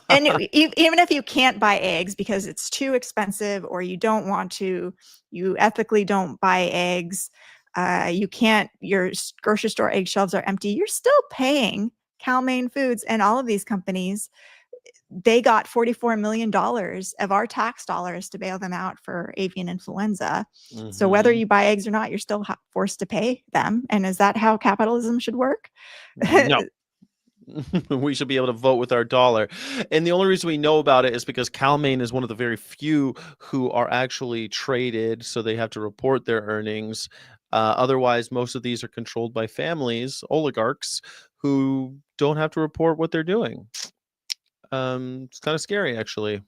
Speaker 2: and even if you can't buy eggs because it's too expensive or you don't want to, you ethically don't buy eggs. You can't. Your grocery store egg shelves are empty. You're still paying Cal Maine Foods and all of these companies. They got $44 million of our tax dollars to bail them out for avian influenza. So whether
Speaker 1: Mhm.
Speaker 2: you buy eggs or not, you're still forced to pay them. And is that how capitalism should work?
Speaker 1: No. We should be able to vote with our dollar. And the only reason we know about it is because Cal Maine is one of the very few who are actually traded, so they have to report their earnings. Otherwise, most of these are controlled by families, oligarchs, who don't have to report what they're doing. It's kind of scary, actually.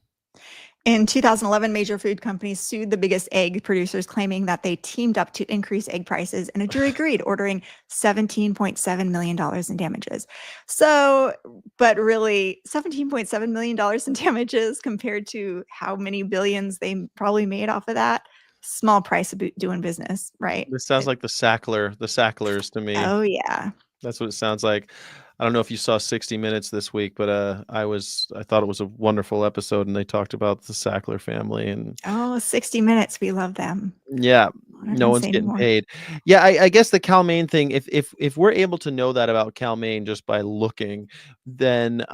Speaker 2: In 2011, major food companies sued the biggest egg producers, claiming that they teamed up to increase egg prices, and a jury agreed, ordering $17.7 million in damages. So, but really, $17.7 million in damages compared to how many billions they probably made off of that, small price of doing business, right?
Speaker 1: This sounds like the Sacklers to me.
Speaker 2: Oh, yeah.
Speaker 1: That's what it sounds like. I don't know if you saw 60 Minutes this week, but I thought it was a wonderful episode, and they talked about the Sackler family, and
Speaker 2: Oh, 60 Minutes. We love them.
Speaker 1: yeah,
Speaker 2: I'm not
Speaker 1: no
Speaker 2: going to
Speaker 1: one's
Speaker 2: say
Speaker 1: getting
Speaker 2: anymore.
Speaker 1: paid. Yeah, I guess the Cal Maine thing, if we're able to know that about Cal Maine just by looking, then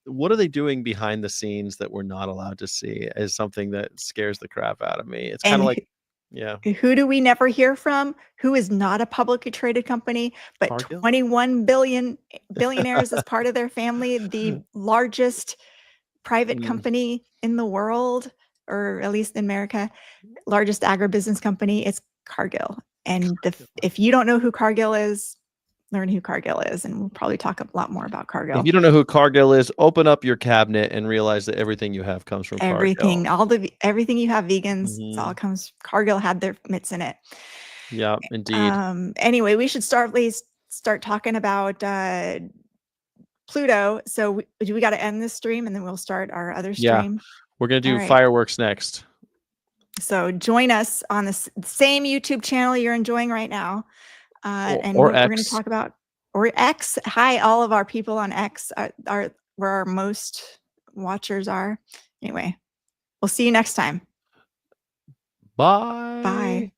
Speaker 1: what are they doing behind the scenes that we're not allowed to see is something that scares the crap out of me. It's kind of
Speaker 2: And
Speaker 1: like, yeah,
Speaker 2: who do we never hear from? Who is not a publicly traded company, but
Speaker 1: Cargill.
Speaker 2: 21 billionaires as part of their family, the largest private
Speaker 1: Mm,
Speaker 2: company in the world, or at least in America, largest agribusiness company. It's Cargill. And if you don't know who Cargill is, learn who Cargill is, and we'll probably talk a lot more about
Speaker 1: If
Speaker 2: Cargill.
Speaker 1: you don't know who Cargill is, open up your cabinet and realize that everything you have comes from Cargill.
Speaker 2: Everything you have vegans, it's all
Speaker 1: Mhm.
Speaker 2: comes. Cargill had their mitts in it.
Speaker 1: Yeah, indeed.
Speaker 2: Anyway, we should start talking about Pluto. So we got to end this stream and then we'll start our other
Speaker 1: Yeah.
Speaker 2: stream.
Speaker 1: We're going to
Speaker 2: All
Speaker 1: do
Speaker 2: right.
Speaker 1: fireworks next.
Speaker 2: So join us on the same YouTube channel you're enjoying right now. And
Speaker 1: or
Speaker 2: we're going to
Speaker 1: X.
Speaker 2: talk about, or X. Hi, all of our people on X are where our most watchers are. Anyway, we'll see you next time.
Speaker 1: Bye.
Speaker 2: Bye.